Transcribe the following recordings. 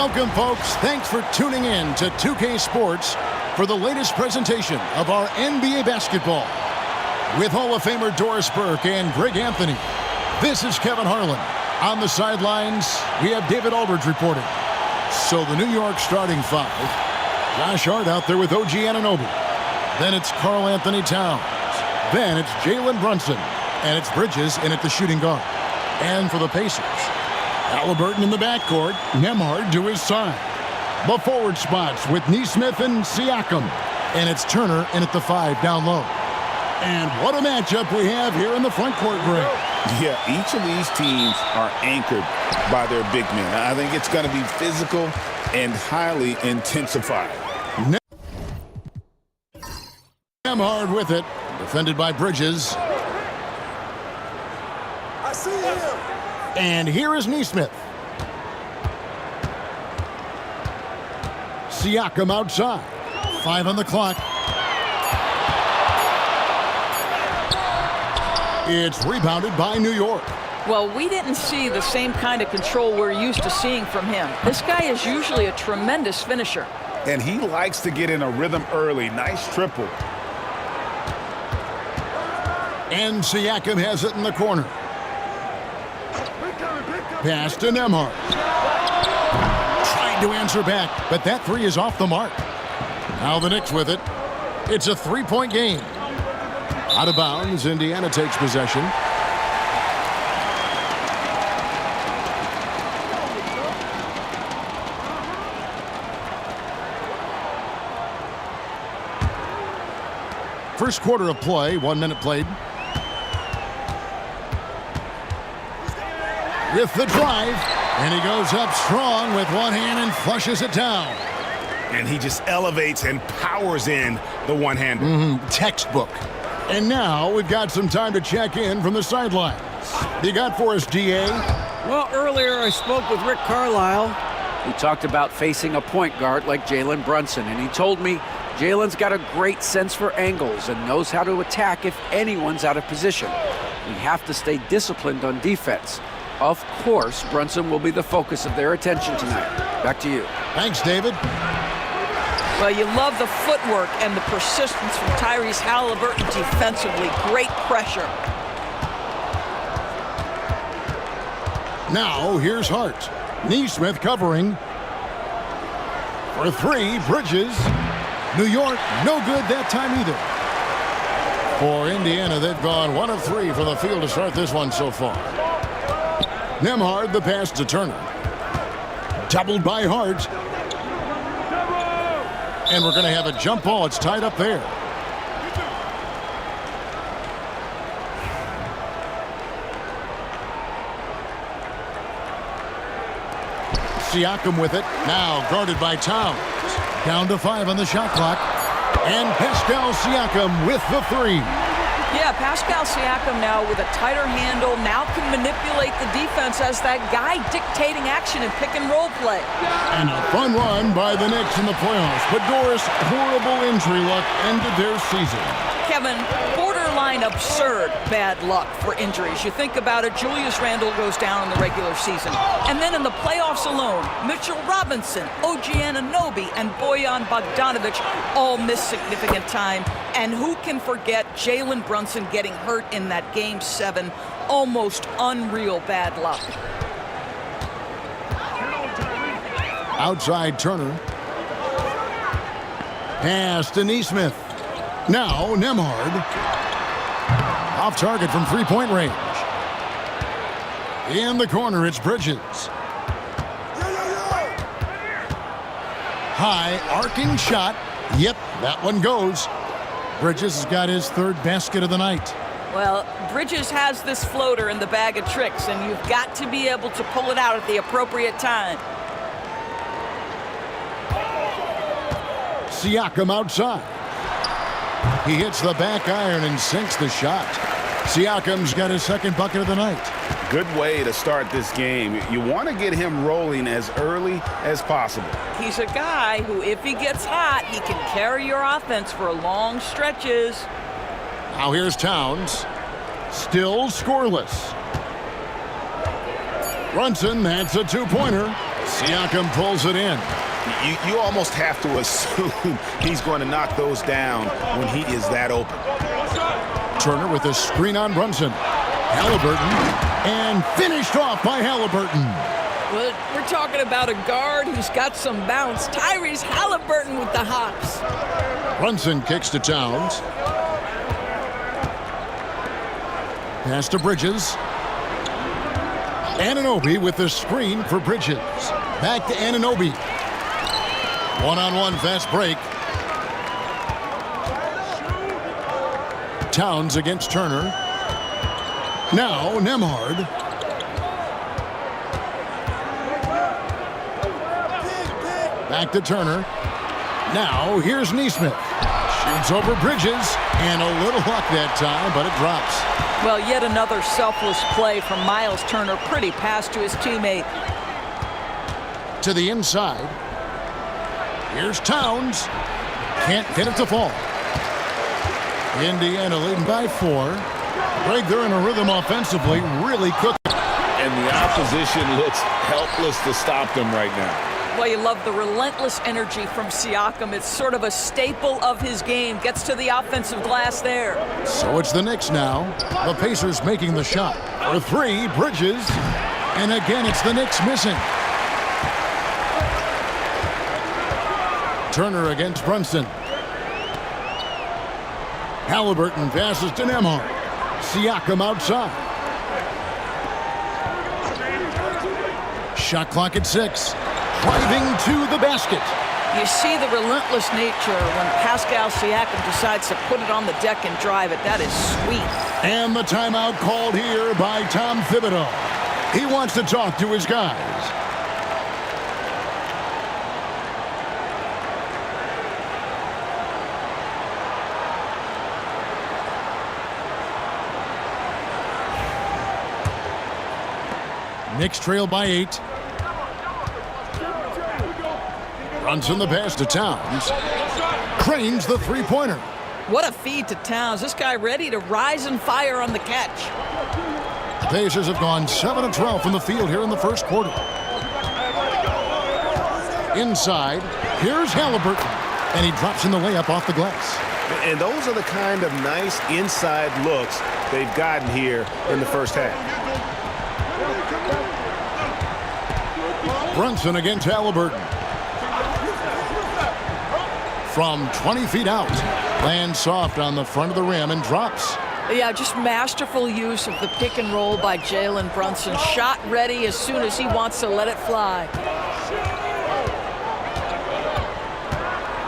Welcome, folks. Thanks for tuning in to 2K Sports for the latest presentation of our NBA basketball. With Hall of Famer Doris Burke and Greg Anthony, this is Kevin Harlan. On the sidelines, we have David Aldridge reporting. So the New York starting five. Josh Hart out there with OG Anunoby. Then it's Karl Anthony Towns. Then it's Jalen Brunson. And it's Bridges in at the shooting guard. And for the Pacers, Halliburton in the backcourt, Nembhard to his side. The forward spots with Nesmith and Siakam. And it's Turner in at the 5 down low. And what a matchup we have here in the front court, Greg. Yeah, each of these teams are anchored by their big men. I think it's going to be physical and highly intensified. Nembhard with it, defended by Bridges. I see him. And here is Nesmith. Siakam outside. 5 on the clock. It's rebounded by New York. Well, we didn't see the same kind of control we're used to seeing from him. This guy is usually a tremendous finisher. And he likes to get in a rhythm early. Nice triple. And Siakam has it in the corner. Pass to Nembhard. Trying to answer back, but that three is off the mark. Now the Knicks with it. It's a three-point game. Out of bounds, Indiana takes possession. First quarter of play, 1 minute played. With the drive, and he goes up strong with one hand and flushes it down. And he just elevates and powers in the one-hander. Textbook. And now we've got some time to check in from the sidelines. You got for us, DA? Well, earlier I spoke with Rick Carlisle. He talked about facing a point guard like Jalen Brunson, and he told me Jalen's got a great sense for angles and knows how to attack if anyone's out of position. We have to stay disciplined on defense. Of course, Brunson will be the focus of their attention tonight. Back to you. Thanks, David. Well, you love the footwork and the persistence from Tyrese Halliburton defensively. Great pressure. Now, here's Hart. Nesmith covering. For 3, Bridges. New York, no good that time either. For Indiana, they've gone 1 of 3 from the field to start this one so far. Nembhard, the pass to Turner. Doubled by Hart. And we're going to have a jump ball. It's tied up there. Siakam with it. Now guarded by Towns. Down to 5 on the shot clock. And Pascal Siakam with the 3. Yeah, Pascal Siakam now with a tighter handle, now can manipulate the defense as that guy dictating action in pick-and-roll play. And a fun run by the Knicks in the playoffs. But Doris, horrible injury luck ended their season. Kevin, borderline absurd bad luck for injuries. You think about it, Julius Randle goes down in the regular season. And then in the playoffs alone, Mitchell Robinson, OG Anunoby, and Bojan Bogdanovic all miss significant time. And who can forget Jalen Brunson getting hurt in that Game 7? Almost unreal bad luck. Outside Turner. Pass to Nesmith. Now Nembhard. Off target from three-point range. In the corner, it's Bridges. High arcing shot. Yep, that one goes. Bridges has got his 3rd basket of the night. Well, Bridges has this floater in the bag of tricks, and you've got to be able to pull it out at the appropriate time. Siakam outside. He hits the back iron and sinks the shot. Siakam's got his 2nd bucket of the night. Good way to start this game. You want to get him rolling as early as possible. He's a guy who, if he gets hot, he can carry your offense for long stretches. Now here's Towns. Still scoreless. Brunson, that's a 2-pointer. Siakam pulls it in. You almost have to assume he's going to knock those down when he is that open. Turner with a screen on Brunson. Halliburton, and finished off by Halliburton. Well, we're talking about a guard who's got some bounce. Tyrese Halliburton with the hops. Brunson kicks to Towns. Pass to Bridges. Anunoby with the screen for Bridges. Back to Anunoby. One-on-one fast break. Towns against Turner. Now Nembhard. Back to Turner. Now here's Nesmith. Shoots over Bridges. And a little luck that time, but it drops. Well, yet another selfless play from Miles Turner. Pretty pass to his teammate. To the inside. Here's Towns. Can't get it to fall. Indiana leading by 4. Greg, they're in a rhythm offensively, really cooking. And the opposition looks helpless to stop them right now. Well, you love the relentless energy from Siakam. It's sort of a staple of his game. Gets to the offensive glass there. So it's the Knicks now. The Pacers making the shot. For 3, Bridges. And again, it's the Knicks missing. Turner against Brunson. Halliburton passes to Nembhard. Siakam outside. Shot clock at 6. Driving to the basket. You see the relentless nature when Pascal Siakam decides to put it on the deck and drive it. That is sweet. And the timeout called here by Tom Thibodeau. He wants to talk to his guys. Knicks trail by 8. Brunson the pass to Towns. Cranes the three-pointer. What a feed to Towns. This guy ready to rise and fire on the catch. The Pacers have gone 7 of 12 from the field here in the first quarter. Inside, here's Halliburton. And he drops in the layup off the glass. And those are the kind of nice inside looks they've gotten here in the first half. Brunson against Halliburton. From 20 feet out. Lands soft on the front of the rim and drops. Yeah, just masterful use of the pick and roll by Jalen Brunson. Shot ready as soon as he wants to let it fly.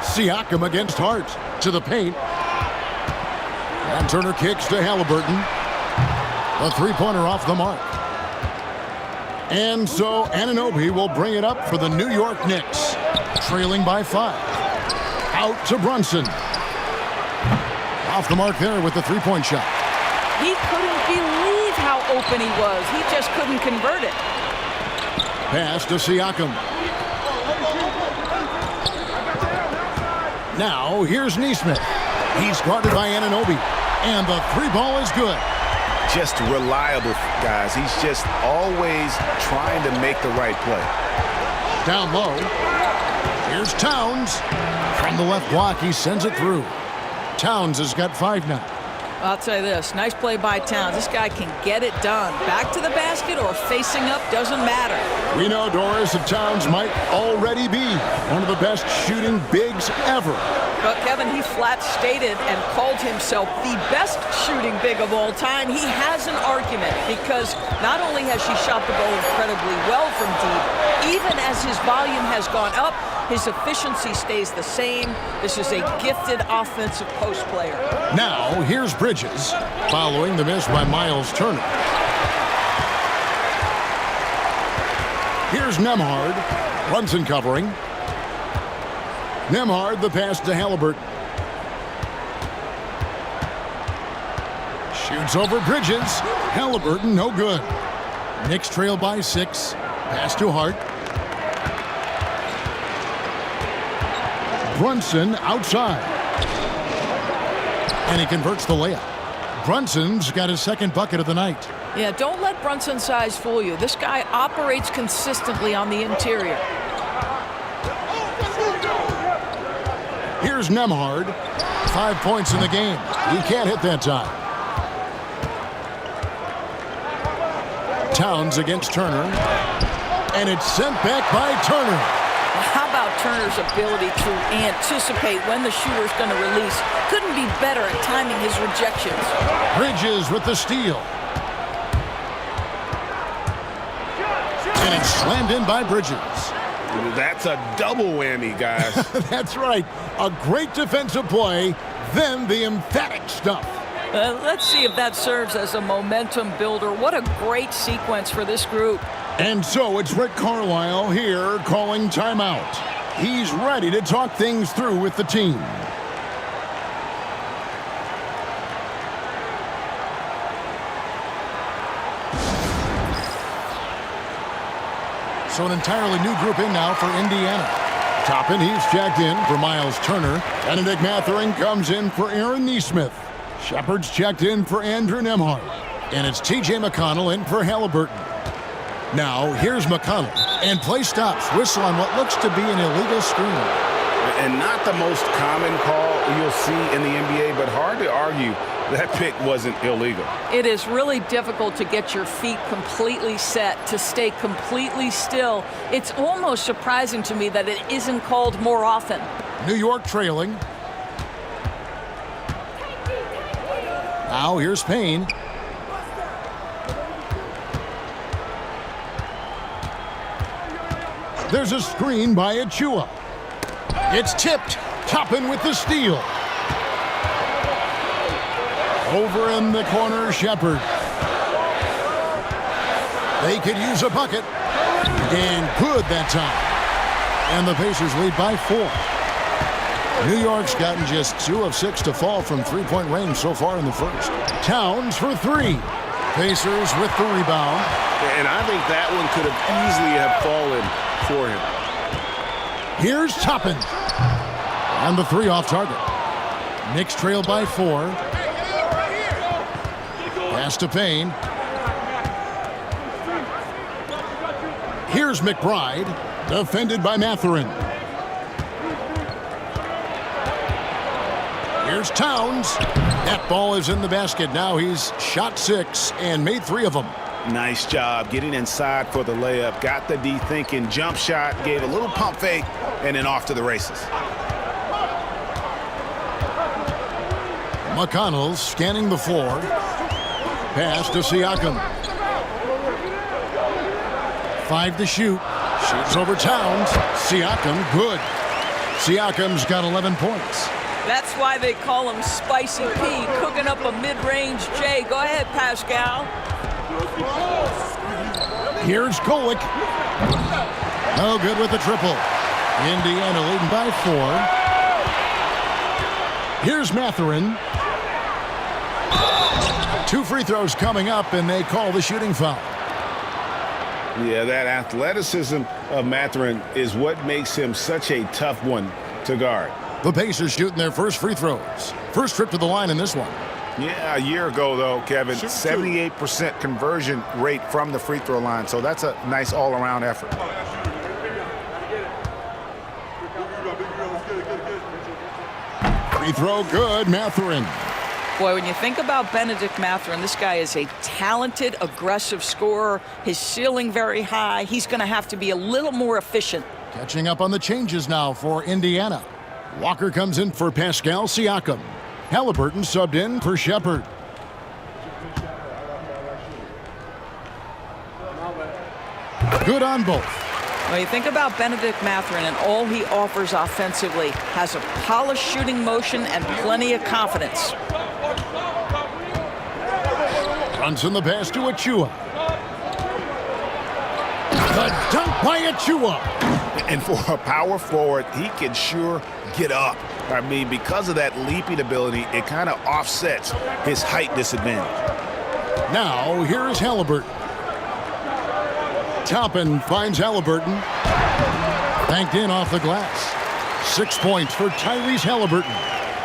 Siakam against Hart. To the paint. And Turner kicks to Halliburton. A three-pointer off the mark. And so Anunoby will bring it up for the New York Knicks. Trailing by 5. Out to Brunson. Off the mark there with the three-point shot. He couldn't believe how open he was. He just couldn't convert it. Pass to Siakam. Now here's Nesmith. He's guarded by Anunoby. And the three ball is good. Just reliable, guys. He's just always trying to make the right play. Down low. Here's Towns. From the left block, he sends it through. Towns has got 5 now. I'll tell you this, nice play by Towns. This guy can get it done. Back to the basket or facing up, doesn't matter. We know, Doris, that Towns might already be one of the best shooting bigs ever. But Kevin, he flat stated and called himself the best shooting big of all time. He has an argument because not only has he shot the ball incredibly well from deep, even as his volume has gone up, his efficiency stays the same. This is a gifted offensive post player. Now, here's Bridges, following the miss by Miles Turner. Here's Nembhard. Brunson covering. Nembhard, the pass to Halliburton. Shoots over Bridges. Halliburton, no good. Knicks trail by 6. Pass to Hart. Brunson outside. And he converts the layup. Brunson's got his second bucket of the night. Yeah, don't let Brunson's size fool you. This guy operates consistently on the interior. Here's Nembhard. 5 points in the game. He can't hit that time. Towns against Turner. And it's sent back by Turner. How about Turner's ability to anticipate when the shooter's going to release? Couldn't be better at timing his rejections. Bridges with the steal. And it's slammed in by Bridges. That's a double whammy, guys. That's right. A great defensive play, then the emphatic stuff. Let's see if that serves as a momentum builder. What a great sequence for this group. And so it's Rick Carlisle here calling timeout. He's ready to talk things through with the team. So an entirely new group in now for Indiana. Toppin, he's checked in for Miles Turner. Benedict Mathurin comes in for Aaron Nesmith. Shepard's checked in for Andrew Nembhard. And it's T.J. McConnell in for Halliburton. Now, here's McConnell. And play stops. Whistle on what looks to be an illegal screen. And not the most common call you'll see in the NBA, but hard to argue that pick wasn't illegal. It is really difficult to get your feet completely set, to stay completely still. It's almost surprising to me that it isn't called more often. New York trailing. Now here's Payne. There's a screen by Achua. It's tipped. Toppin with the steal. Over in the corner, Shepard. They could use a bucket. And good that time. And the Pacers lead by 4. New York's gotten just 2 of 6 to fall from three-point range so far in the first. Towns for 3. Pacers with the rebound. And I think that one could have easily have fallen for him. Here's Toppin. And the 3 off target. Knicks trail by 4. Pass to Payne. Here's McBride. Defended by Mathurin. Here's Towns. That ball is in the basket. Now he's shot 6 and made 3 of them. Nice job getting inside for the layup. Got the D thinking. Jump shot. Gave a little pump fake. And then off to the races. McConnell scanning the floor. Pass to Siakam. 5 to shoot. Shoots over Towns. Siakam, good. Siakam's got 11 points. That's why they call him Spicy P, cooking up a mid-range J. Go ahead, Pascal. Here's Golick. No good with the triple. Indiana leading by 4. Here's Mathurin. 2 free throws coming up, and they call the shooting foul. Yeah, that athleticism of Mathurin is what makes him such a tough one to guard. The Pacers shooting their first free throws. First trip to the line in this one. Yeah, a year ago, though, Kevin, 78% conversion rate from the free throw line. So that's a nice all-around effort. Free throw good, Mathurin. Boy, when you think about Benedict Mathurin, this guy is a talented, aggressive scorer. His ceiling very high. He's going to have to be a little more efficient. Catching up on the changes now for Indiana. Walker comes in for Pascal Siakam. Halliburton subbed in for Shepard. Good on both. When you think about Benedict Mathurin and all he offers offensively, has a polished shooting motion and plenty of confidence. Brunson the pass to Achua. The dunk by Achua. And for a power forward, he can sure get up. I mean, because of that leaping ability, it kind of offsets his height disadvantage. Now, here's Halliburton. Toppin finds Halliburton. Banked in off the glass. 6 points for Tyrese Halliburton.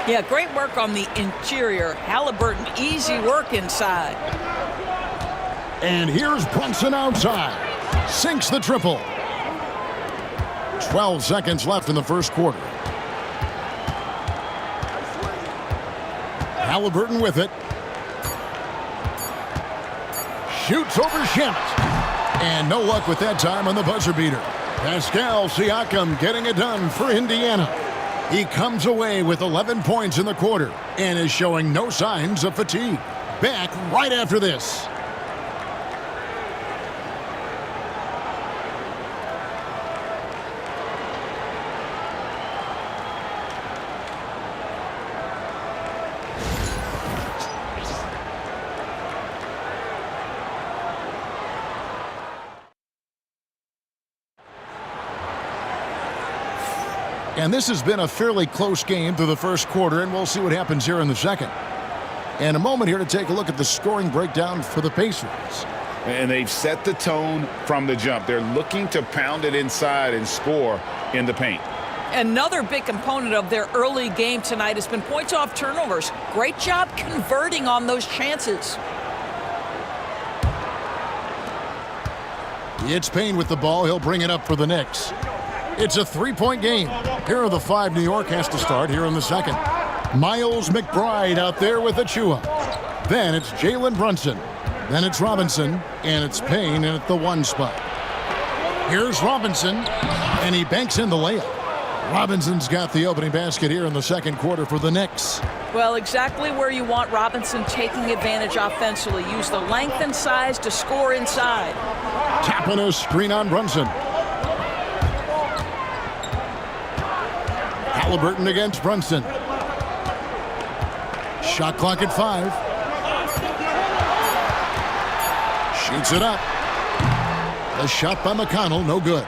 Yeah, great work on the interior. Halliburton, easy work inside. And here's Brunson outside. Sinks the triple. 12 seconds left in the first quarter. Halliburton with it. Shoots over Shamet. And no luck with that time on the buzzer beater. Pascal Siakam getting it done for Indiana. He comes away with 11 points in the quarter and is showing no signs of fatigue. Back right after this. And this has been a fairly close game through the first quarter, and we'll see what happens here in the second. And a moment here to take a look at the scoring breakdown for the Pacers. And they've set the tone from the jump. They're looking to pound it inside and score in the paint. Another big component of their early game tonight has been points off turnovers. Great job converting on those chances. It's Payne with the ball. He'll bring it up for the Knicks. It's a three-point game. Here are the five New York has to start here in the second. Miles McBride out there with Achua. Then it's Jalen Brunson. Then it's Robinson. And it's Payne in at the one spot. Here's Robinson. And he banks in the layup. Robinson's got the opening basket here in the second quarter for the Knicks. Well, exactly where you want Robinson taking advantage offensively. Use the length and size to score inside. Tapping a screen on Brunson. Halliburton against Brunson. Shot clock at 5. Shoots it up. The shot by McConnell, no good.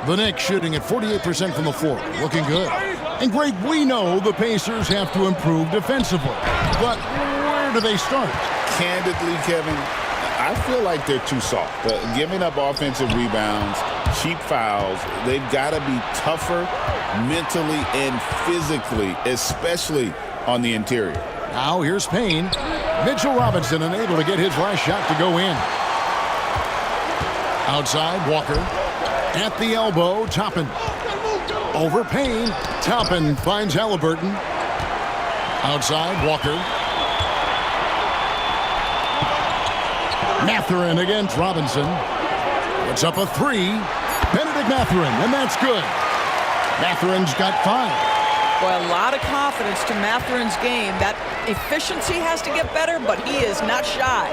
The Knicks shooting at 48% from the floor. Looking good. And Greg, we know the Pacers have to improve defensively. But where do they start? Candidly, Kevin, I feel like they're too soft. Giving up offensive rebounds, cheap fouls, they've got to be tougher mentally and physically, especially on the interior. Now here's Payne. Mitchell Robinson unable to get his last shot to go in. Outside, Walker. At the elbow, Toppin. Over Payne. Toppin finds Halliburton. Outside, Walker. Mathurin against Robinson. It's up a 3. Benedict Mathurin, and that's good. Mathurin's got 5. Well, a lot of confidence to Mathurin's game. That efficiency has to get better, but he is not shy.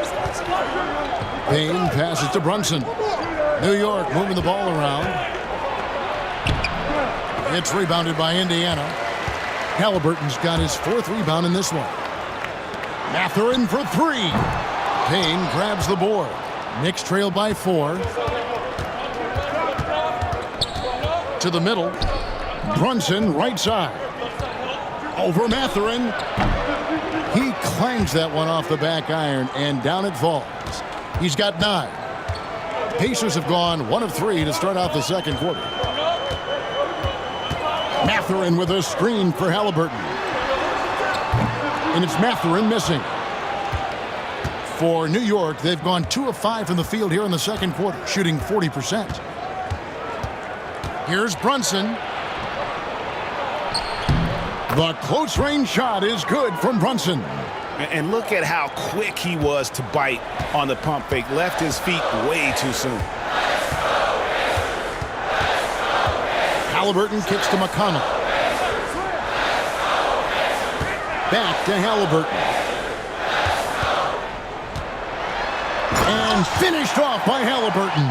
Payne passes to Brunson. New York moving the ball around. It's rebounded by Indiana. Halliburton's got his 4th rebound in this one. Mathurin for 3. Payne grabs the board. Knicks trail by 4. To the middle. Brunson right side. Over Mathurin. He clangs that one off the back iron, and down it falls. He's got 9. Pacers have gone 1 of 3 to start out the second quarter. Mathurin with a screen for Halliburton. And it's Mathurin missing. For New York, they've gone 2 of 5 from the field here in the second quarter, shooting 40%. Here's Brunson. The close-range shot is good from Brunson. And look at how quick he was to bite on the pump fake. Left his feet way too soon. Halliburton kicks to McConnell. Back to Halliburton. And finished off by Halliburton.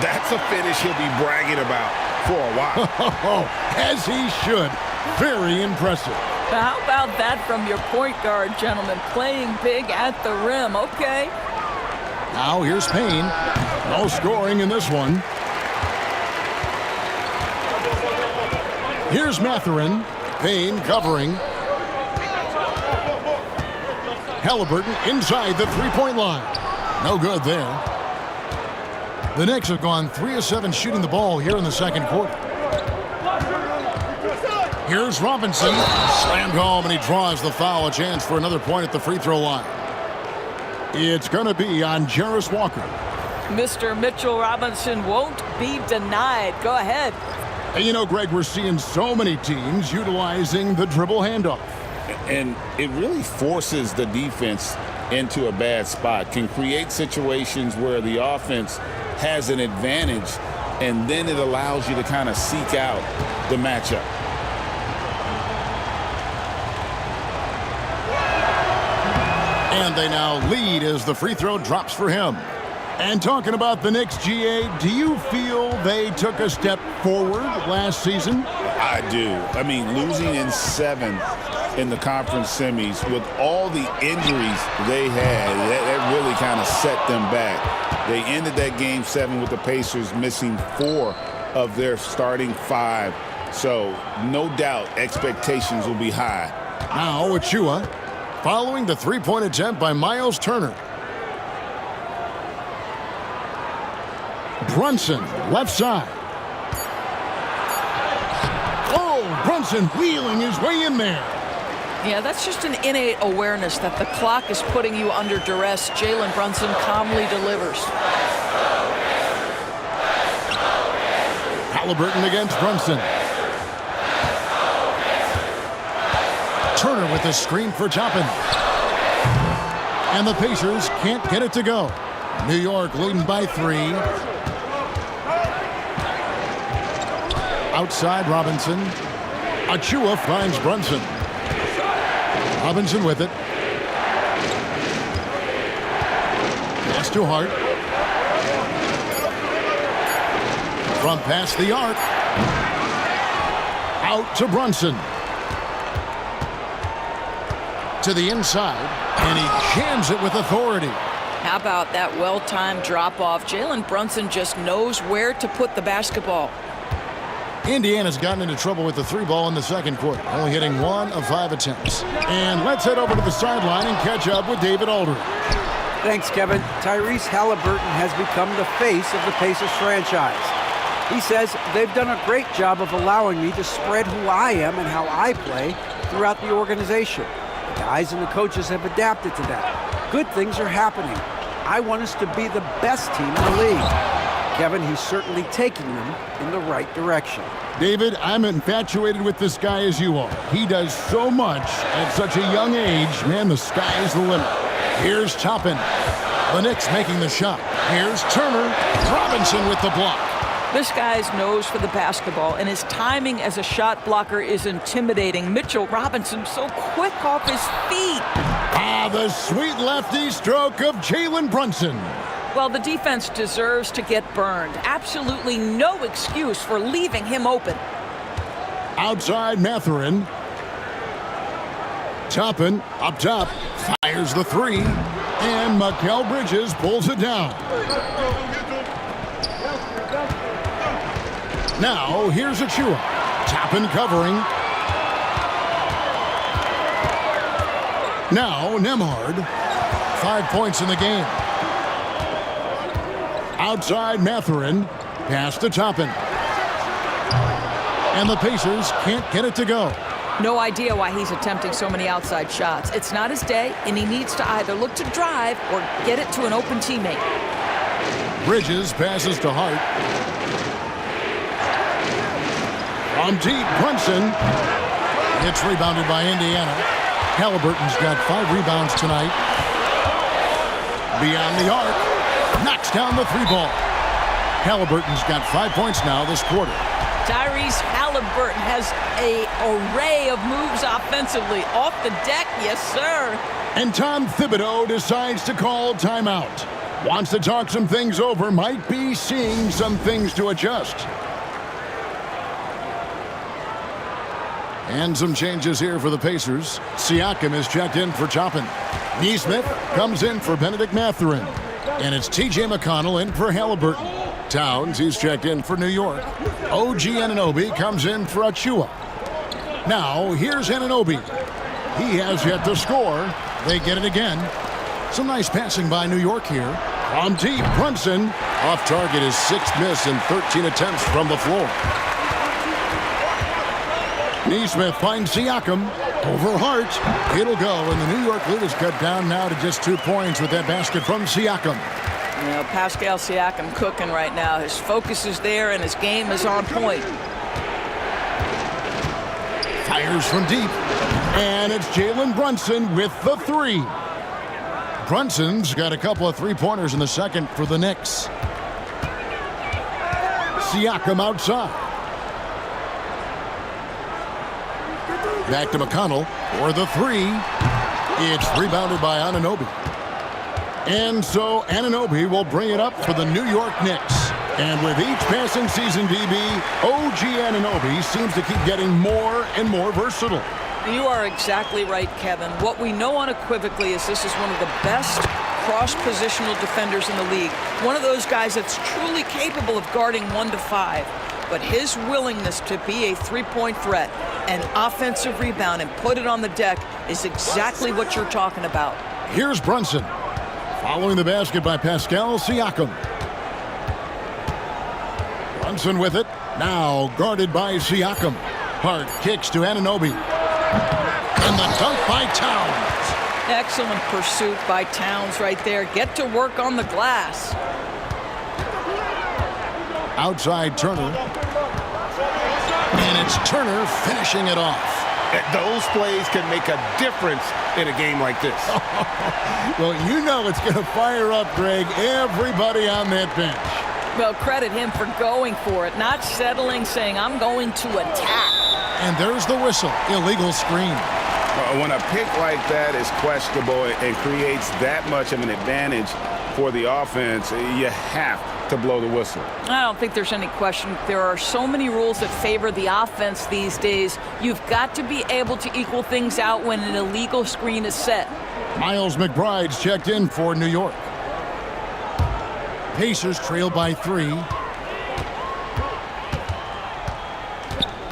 That's a finish he'll be bragging about for a while. As he should. Very impressive. How about that from your point guard, gentlemen? Playing big at the rim. Okay. Now here's Payne. No scoring in this one. Here's Mathurin. Payne covering. Halliburton inside the three-point line. No good there. The Knicks have gone 3 of 7 shooting the ball here in the second quarter. Here's Robinson. Slammed home, and he draws the foul. A chance for another point at the free throw line. It's going to be on Jarris Walker. Mr. Mitchell Robinson won't be denied. Go ahead. And you know, Greg, we're seeing so many teams utilizing the dribble handoff. And it really forces the defense into a bad spot, can create situations where the offense has an advantage, and then it allows you to kind of seek out the matchup. And they now lead as the free throw drops for him. And talking about the Knicks, GA, do you feel they took a step forward last season? I do. I mean, losing in 7 in the conference semis with all the injuries they had, that really kind of set them back. They ended that game 7 with the Pacers missing 4 of their starting 5. So no doubt expectations will be high. Now Achua, following the three-point attempt by Miles Turner. Brunson, left side. Oh, Brunson wheeling his way in there. Yeah, that's just an innate awareness that the clock is putting you under duress. Jalen Brunson calmly delivers. Halliburton against Brunson. Turner with a screen for Toppin. And the Pacers can't get it to go. New York leading by 3. Outside Robinson. Achua finds Brunson. Robinson with it. Pass to Hart. From past the arc. Out to Brunson. To the inside. And he jams it with authority. How about that well-timed drop-off? Jalen Brunson just knows where to put the basketball. Indiana's gotten into trouble with the 3 ball in the second quarter, only hitting 1 of 5 attempts. And let's head over to the sideline and catch up with David Aldridge. Thanks, Kevin. Tyrese Halliburton has become the face of the Pacers franchise. He says they've done a great job of allowing me to spread who I am and how I play throughout the organization. The guys and the coaches have adapted to that. Good things are happening. I want us to be the best team in the league. Kevin, he's certainly taking them in the right direction. David, I'm infatuated with this guy as you are. He does so much at such a young age. Man, the sky is the limit. Here's Toppin. The Knicks making the shot. Here's Turner. Robinson with the block. This guy's nose for the basketball, and his timing as a shot blocker is intimidating. Mitchell Robinson so quick off his feet. Ah, the sweet lefty stroke of Jalen Brunson. Well, the defense deserves to get burned. Absolutely no excuse for leaving him open. Outside Mathurin. Toppin up top. Fires the 3. And Mikal Bridges pulls it down. Now, here's Achua. Toppin covering. Now, Nembhard. 5 points in the game. Outside Mathurin. Pass to Toppin. And the Pacers can't get it to go. No idea why he's attempting so many outside shots. It's not his day, and he needs to either look to drive or get it to an open teammate. Bridges passes to Hart. From deep, Brunson. It's rebounded by Indiana. Halliburton's got 5 rebounds tonight. Beyond the arc. Knocks down the 3 ball. Halliburton's got 5 points now this quarter. Tyrese Halliburton has an array of moves offensively. Off the deck, yes, sir. And Tom Thibodeau decides to call timeout. Wants to talk some things over. Might be seeing some things to adjust. And some changes here for the Pacers. Siakam is checked in for Toppin. Nesmith comes in for Benedict Mathurin. And it's T.J. McConnell in for Halliburton. Towns, he's checked in for New York. OG Anunoby comes in for Achua. Now, here's Anunoby. He has yet to score. They get it again. Some nice passing by New York here. From deep, Brunson. Off target, his 6th miss in 13 attempts from the floor. Nesmith finds Siakam. Over Hart. It'll go, and the New York lead is cut down now to just 2 points with that basket from Siakam. You know, Pascal Siakam cooking right now. His focus is there, and his game is on point. Fires from deep. And it's Jalen Brunson with the three. Brunson's got a couple of three-pointers in the second for the Knicks. Siakam outside. Back to McConnell for the three. It's rebounded by Anunoby. And so Anunoby will bring it up for the New York Knicks. And with each passing season, DB, OG Anunoby seems to keep getting more and more versatile. You are exactly right, Kevin. What we know unequivocally is this is one of the best cross-positional defenders in the league. One of those guys that's truly capable of guarding 1 to 5. But his willingness to be a three-point threat, an offensive rebound, and put it on the deck is exactly what you're talking about. Here's Brunson. Following the basket by Pascal Siakam. Brunson with it. Now guarded by Siakam. Hart kicks to Anunoby. And the dunk by Towns. Excellent pursuit by Towns right there. Get to work on the glass. Outside Turner. And it's Turner finishing it off. Those plays can make a difference in a game like this. Well, you know it's going to fire up, Greg, everybody on that bench. Well, credit him for going for it, not settling, saying, I'm going to attack. And there's the whistle. Illegal screen. When a pick like that is questionable and creates that much of an advantage for the offense, you have to blow the whistle. I don't think there's any question. There are so many rules that favor the offense these days. You've got to be able to equal things out when an illegal screen is set. Miles McBride's checked in for New York. Pacers trail by 3.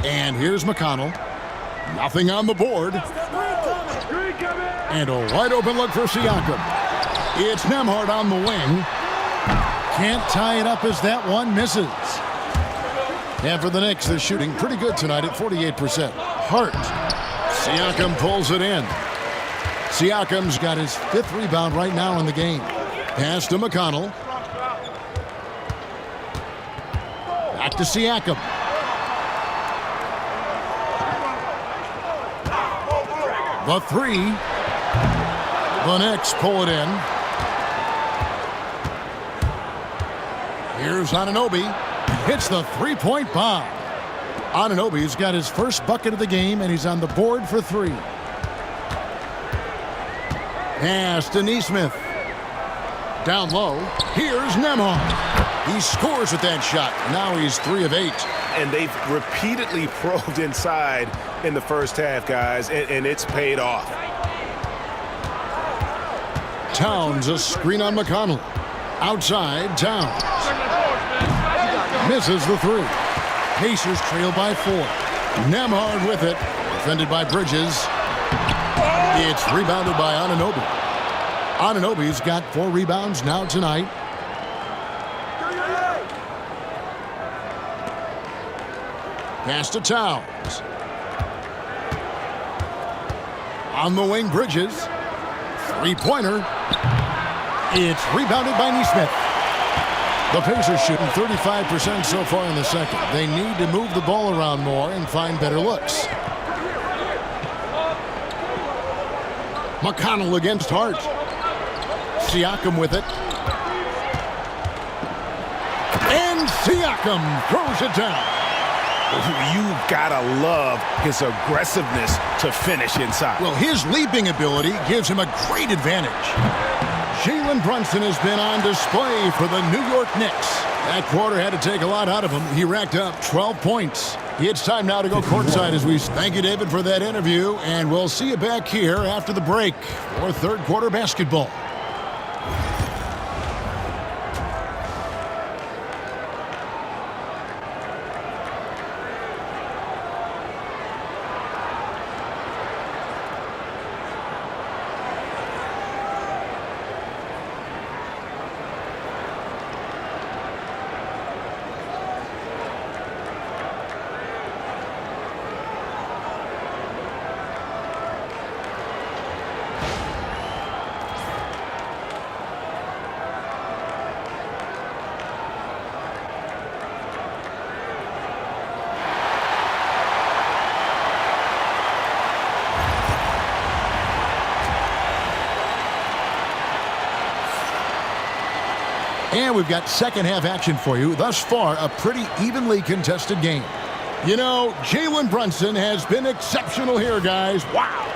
And here's McConnell. Nothing on the board. And a wide open look for Siakam. It's Nembhard on the wing. Can't tie it up as that one misses. And for the Knicks, they're shooting pretty good tonight at 48%. Hart. Siakam pulls it in. Siakam's got his 5th rebound right now in the game. Pass to McConnell. Back to Siakam. The three. The Knicks pull it in. Here's Anunoby. Hits the three-point bomb. Anunoby's got his first bucket of the game, and he's on the board for 3. Pass to Nesmith. Down low. Here's Nembhard. He scores with that shot. Now he's 3 of 8. And they've repeatedly probed inside in the first half, guys, and it's paid off. Towns, a screen on McConnell. Outside, Towns. Misses the 3. Pacers trail by 4. Nembhard with it. Defended by Bridges. It's rebounded by Anunoby. Anunoby's got 4 rebounds now tonight. Pass to Towns. On the wing, Bridges. Three-pointer. It's rebounded by Nesmith. The Pacers shooting 35% so far in the second. They need to move the ball around more and find better looks. McConnell against Hart. Siakam with it. And Siakam throws it down. You've got to love his aggressiveness to finish inside. Well, his leaping ability gives him a great advantage. Jalen Brunson has been on display for the New York Knicks. That quarter had to take a lot out of him. He racked up 12 points. It's time now to go courtside as we thank you, David, for that interview, and we'll see you back here after the break for third quarter basketball. And we've got second half action for you. Thus far, a pretty evenly contested game. You know, Jalen Brunson has been exceptional here, guys. Wow.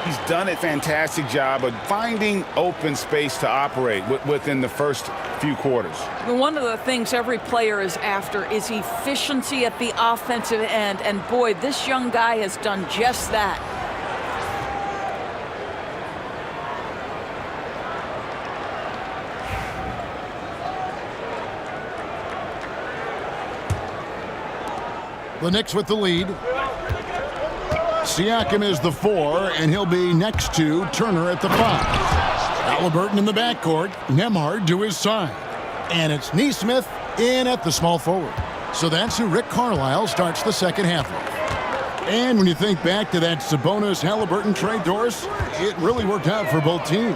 He's done a fantastic job of finding open space to operate within the first few quarters. One of the things every player is after is efficiency at the offensive end. And boy, this young guy has done just that. The Knicks with the lead. Siakam is the 4, and he'll be next to Turner at the 5. Halliburton in the backcourt. Nembhard to his side. And it's Nesmith in at the small forward. So that's who Rick Carlisle starts the second half with. And when you think back to that Sabonis-Halliburton trade, Doris, it really worked out for both teams.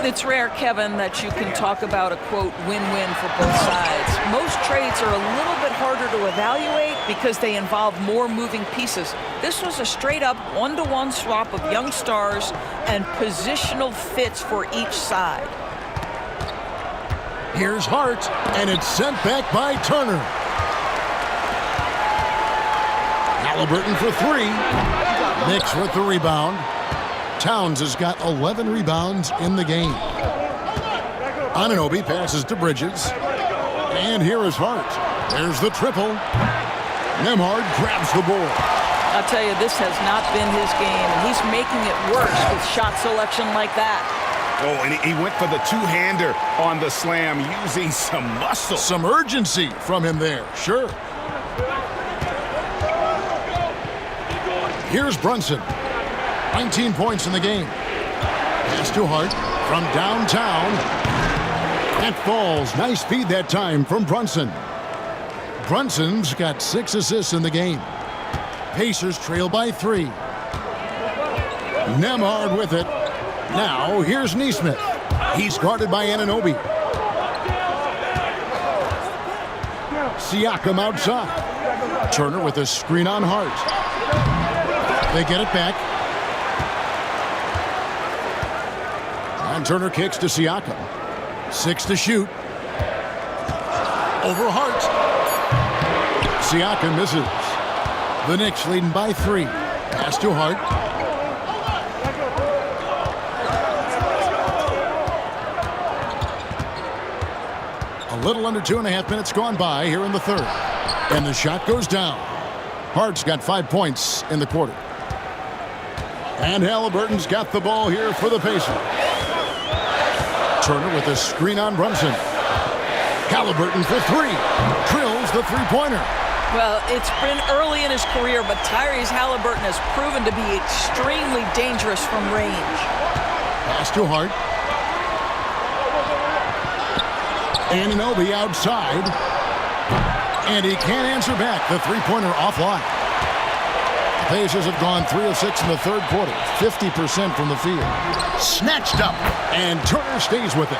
It's rare, Kevin, that you can talk about a, quote, win-win for both sides. Most trades are a little bit harder to evaluate because they involve more moving pieces. This was a straight-up one-to-one swap of young stars and positional fits for each side. Here's Hart, and it's sent back by Turner. Halliburton for 3. Knicks with the rebound. Towns has got 11 rebounds in the game. Anunoby passes to Bridges. And here is Hart. There's the triple. Nembhard grabs the board. I'll tell you, this has not been his game, and he's making it worse with shot selection like that. Oh, and he went for the two-hander on the slam using some muscle. Some urgency from him there, sure. Here's Brunson. 19 points in the game. Pass to Hart from downtown. That falls. Nice feed that time from Brunson. Brunson's got 6 assists in the game. Pacers trail by 3. Nembhard with it. Now here's Nesmith. He's guarded by Anunoby. Siakam outside. Turner with a screen on Hart. They get it back. And Turner kicks to Siakam. 6 to shoot. Over Hart. Siakam misses. The Knicks leading by 3. Pass to Hart. A little under 2.5 minutes gone by here in the third. And the shot goes down. Hart's got 5 points in the quarter. And Halliburton's got the ball here for the Pacers. Turner with a screen on Brunson. Halliburton for 3. Drills the three-pointer. Well, it's been early in his career, but Tyrese Halliburton has proven to be extremely dangerous from range. Pass to Hart. Anunoby outside. And he can't answer back. The three-pointer offline. The Pacers have gone 3 of 6 in the third quarter. 50% from the field. Snatched up. And Turner stays with it.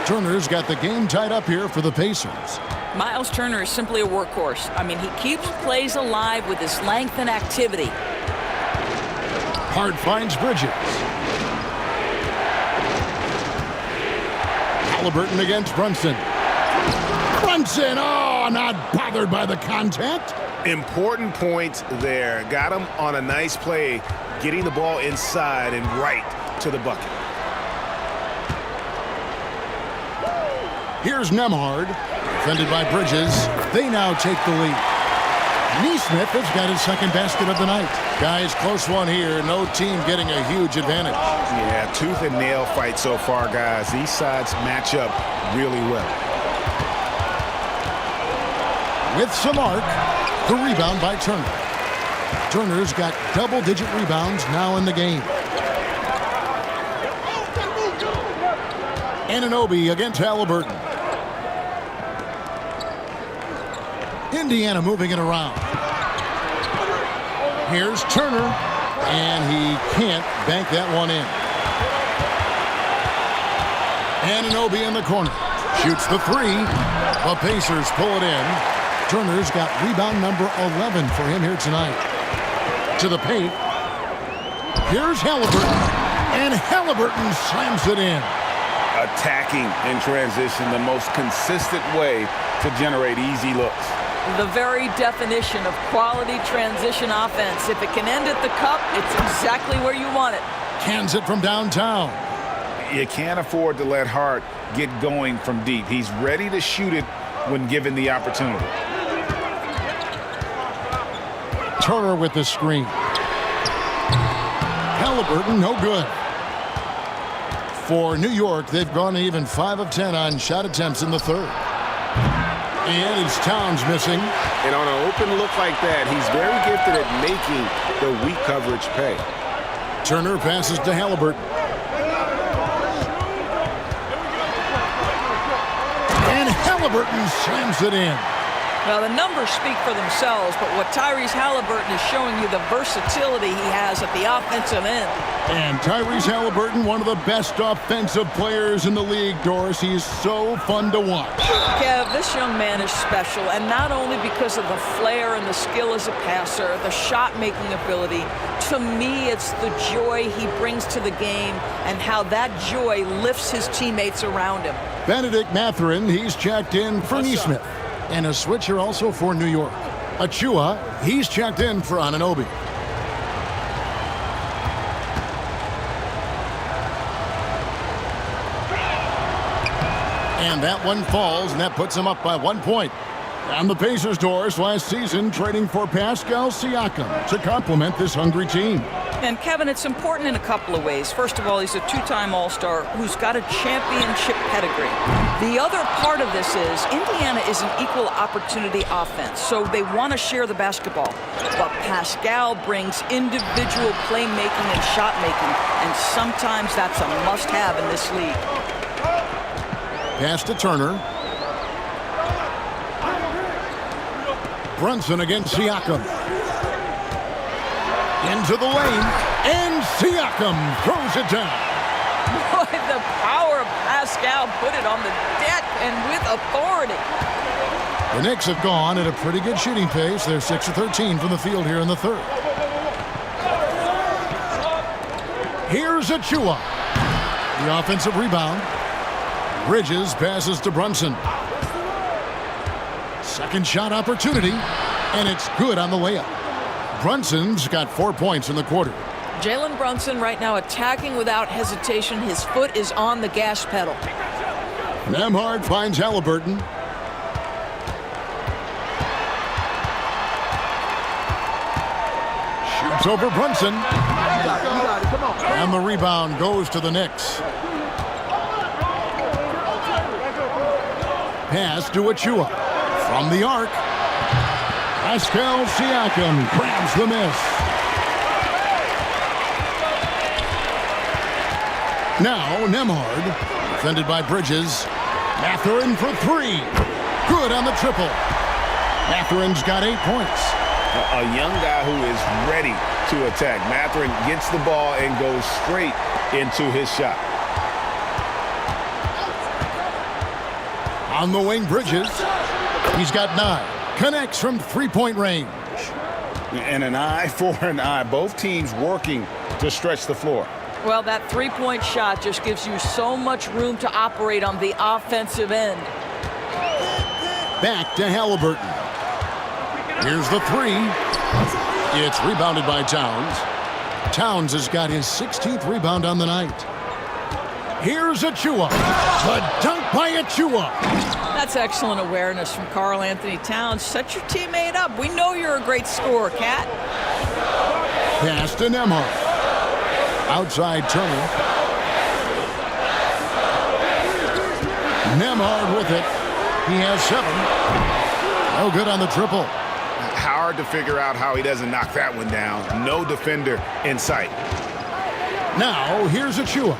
Turner's got the game tied up here for the Pacers. Miles Turner is simply a workhorse. I mean, he keeps plays alive with his length and activity. Hart finds Bridges. Halliburton against Brunson. Brunson, oh, not bothered by the contact. Important point there. Got him on a nice play, getting the ball inside and right to the bucket. Here's Nembhard, defended by Bridges. They now take the lead. Nesmith has got his second basket of the night. Guys, close one here. No team getting a huge advantage. Yeah, tooth and nail fight so far, guys. These sides match up really well. With some arc, the rebound by Turner. Turner's got double-digit rebounds now in the game. Anunoby against Halliburton. Indiana moving it around. Here's Turner, and he can't bank that one in. Anunoby in the corner. Shoots the 3. The Pacers pull it in. Turner's got rebound number 11 for him here tonight. To the paint. Here's Halliburton, and Halliburton slams it in. attacking in transition, the most consistent way to generate easy looks. The very definition of quality transition offense. If it can end at the cup, it's exactly where you want it. Cans it from downtown. You can't afford to let Hart get going from deep. He's ready to shoot it when given the opportunity. Turner with the screen. Halliburton, no good. For New York, they've gone even 5 of 10 on shot attempts in the third. And it's Towns missing. And on an open look like that, he's very gifted at making the weak coverage pay. Turner passes to Halliburton. And Halliburton slams it in. Now, the numbers speak for themselves, but what Tyrese Halliburton is showing you the versatility he has at the offensive end. And Tyrese Halliburton, one of the best offensive players in the league, Doris. He's so fun to watch. Kev, this young man is special, and not only because of the flair and the skill as a passer, the shot-making ability. To me, it's the joy he brings to the game and how that joy lifts his teammates around him. Benedict Mathurin, he's checked in for Neesmith. And a switcher also for New York. Achua, he's checked in for Anunoby. And that one falls, and that puts him up by 1 point. And the Pacers, Doris, last season trading for Pascal Siakam to complement this hungry team. And Kevin, it's important in a couple of ways. First of all, he's a two-time All-Star who's got a championship pedigree. The other part of this is Indiana is an equal opportunity offense, so they want to share the basketball. But Pascal brings individual playmaking and shot making, and sometimes that's a must-have in this league. Pass to Turner. Brunson against Siakam. Into the lane, and Siakam throws it down. Boy, the power of Pascal put it on the deck and with authority. The Knicks have gone at a pretty good shooting pace. They're 6 of 13 from the field here in the third. Here's Achua. The offensive rebound. Bridges passes to Brunson. Second shot opportunity, and it's good on the layup. Brunson's got 4 points in the quarter. Jalen Brunson right now attacking without hesitation. His foot is on the gas pedal. Nembhard finds Halliburton. Shoots over Brunson. And the rebound goes to the Knicks. Pass to Achua. From the arc. Pascal Siakam grabs the miss. Now Nembhard, defended by Bridges. Mathurin for three. Good on the triple. Mathurin's got 8 points. A young guy who is ready to attack. Mathurin gets the ball and goes straight into his shot. On the wing, Bridges. He's got 9. Connects from three-point range. And an eye for an eye. Both teams working to stretch the floor. Well, that three-point shot just gives you so much room to operate on the offensive end. Back to Halliburton. Here's the three. It's rebounded by Towns. Towns has got his 16th rebound on the night. Here's Achua. The dunk by Achua. That's excellent awareness from Karl Anthony Towns. Set your teammate up. We know you're a great scorer, Cat. Pass to Nembhard. Outside Turner. Nembhard with it. He has 7. No good on the triple. Hard to figure out how he doesn't knock that one down. No defender in sight. Now, here's Achua.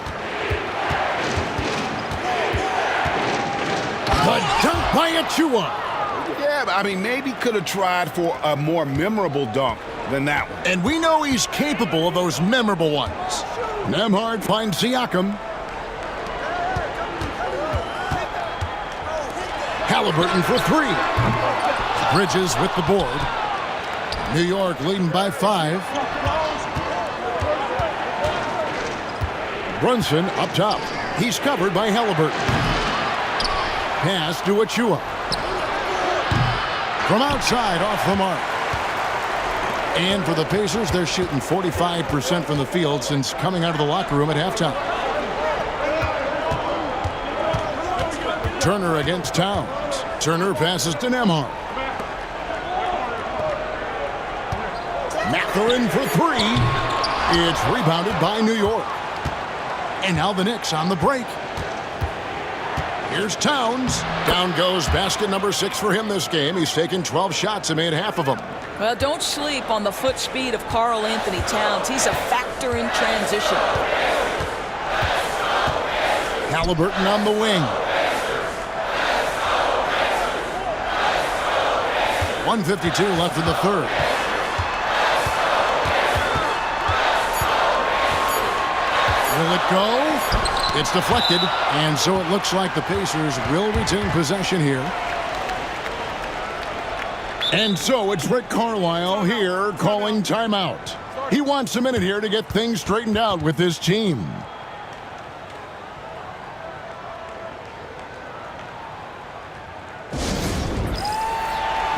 The dunk by Achua. Yeah, but I mean, maybe could have tried for a more memorable dunk than that one. And we know he's capable of those memorable ones. Nembhard finds Siakam. Halliburton for 3. Bridges with the board. New York leading by 5. Brunson up top. He's covered by Halliburton. Pass to Achua. From outside, off the mark. And for the Pacers, they're shooting 45% from the field since coming out of the locker room at halftime. Turner against Towns. Turner passes to Nembhard. Mathurin for three. It's rebounded by New York. And now the Knicks on the break. Here's Towns. Down goes basket number 6 for him this game. He's taken 12 shots and made half of them. Well, don't sleep on the foot speed of Karl Anthony Towns. He's a factor in transition. Halliburton on the wing. 1:52 left in the third. Will it go? It's deflected, and so it looks like the Pacers will retain possession here. And so it's Rick Carlisle here calling timeout. He wants a minute here to get things straightened out with his team.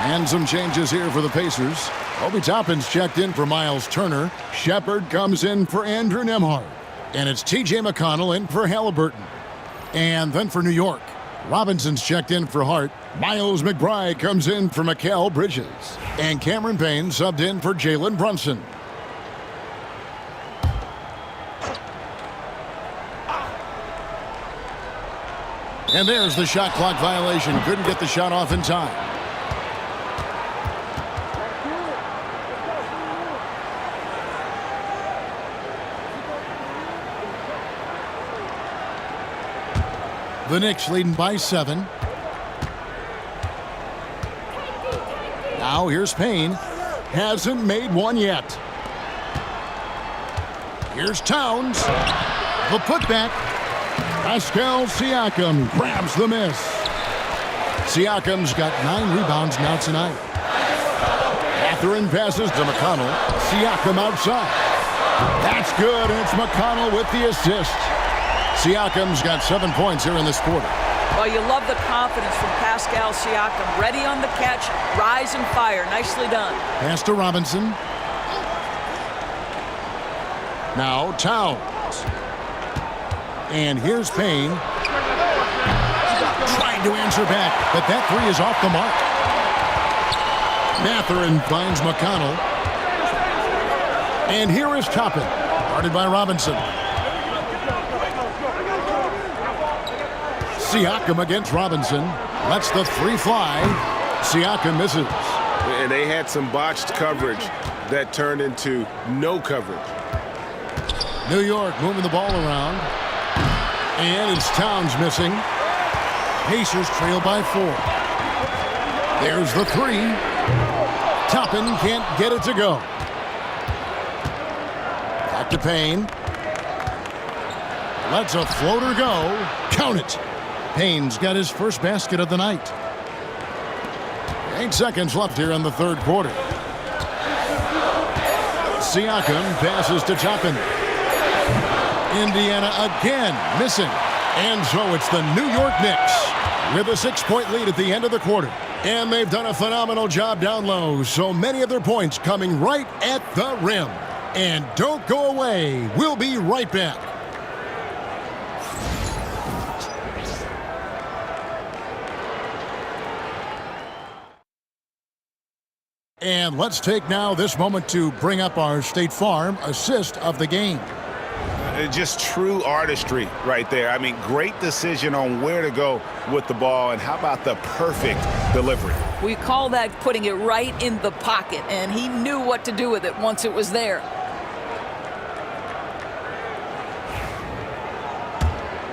And some changes here for the Pacers. Obi Toppin's checked in for Miles Turner. Shepard comes in for Andrew Nembhard. And it's T.J. McConnell in for Halliburton. And then for New York, Robinson's checked in for Hart. Miles McBride comes in for Mikal Bridges. And Cameron Payne subbed in for Jalen Brunson. And there's the shot clock violation. Couldn't get the shot off in time. The Knicks leading by 7. Now here's Payne. Hasn't made one yet. Here's Towns. The putback. Pascal Siakam grabs the miss. Siakam's got 9 rebounds now tonight. Mathurin passes to McConnell. Siakam outside. That's good, and it's McConnell with the assist. Siakam's got 7 points here in this quarter. Well, you love the confidence from Pascal Siakam. Ready on the catch, rise and fire. Nicely done. Pass to Robinson. Now Towns. And here's Payne. Trying to answer back, but that three is off the mark. Mathurin finds McConnell. And here is Toppin. Guarded by Robinson. Siakam against Robinson. Lets the three fly. Siakam misses. And they had some botched coverage that turned into no coverage. New York moving the ball around. And it's Towns missing. Pacers trail by 4. There's the three. Toppin can't get it to go. Back to Payne. Lets a floater go. Count it. Payne's got his first basket of the night. 8 seconds left here in the third quarter. Siakam passes to Toppin. Indiana again missing. And so it's the New York Knicks with a 6-point lead at the end of the quarter. And they've done a phenomenal job down low. So many of their points coming right at the rim. And don't go away. We'll be right back. And let's take now this moment to bring up our State Farm assist of the game. Just true artistry right there. I mean, great decision on where to go with the ball, and how about the perfect delivery? We call that putting it right in the pocket, and he knew what to do with it once it was there.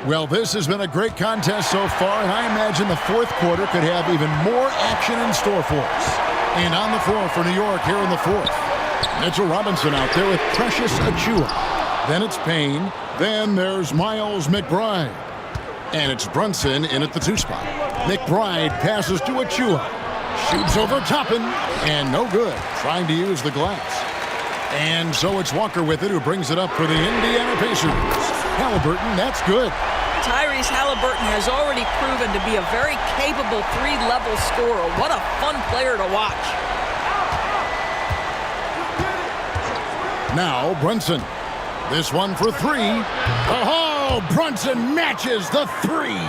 Well, this has been a great contest so far, and I imagine the fourth quarter could have even more action in store for us. And on the floor for New York here in the fourth. Mitchell Robinson out there with Precious Achua. Then it's Payne. Then there's Miles McBride. And it's Brunson in at the 2 spot. McBride passes to Achua. Shoots over Toppin. And no good. Trying to use the glass. And so it's Walker with it, who brings it up for the Indiana Pacers. Halliburton, that's good. Tyrese Halliburton has already proven to be a very capable three-level scorer. What a fun player to watch. Now Brunson. This one for three. Oh, Brunson matches the three.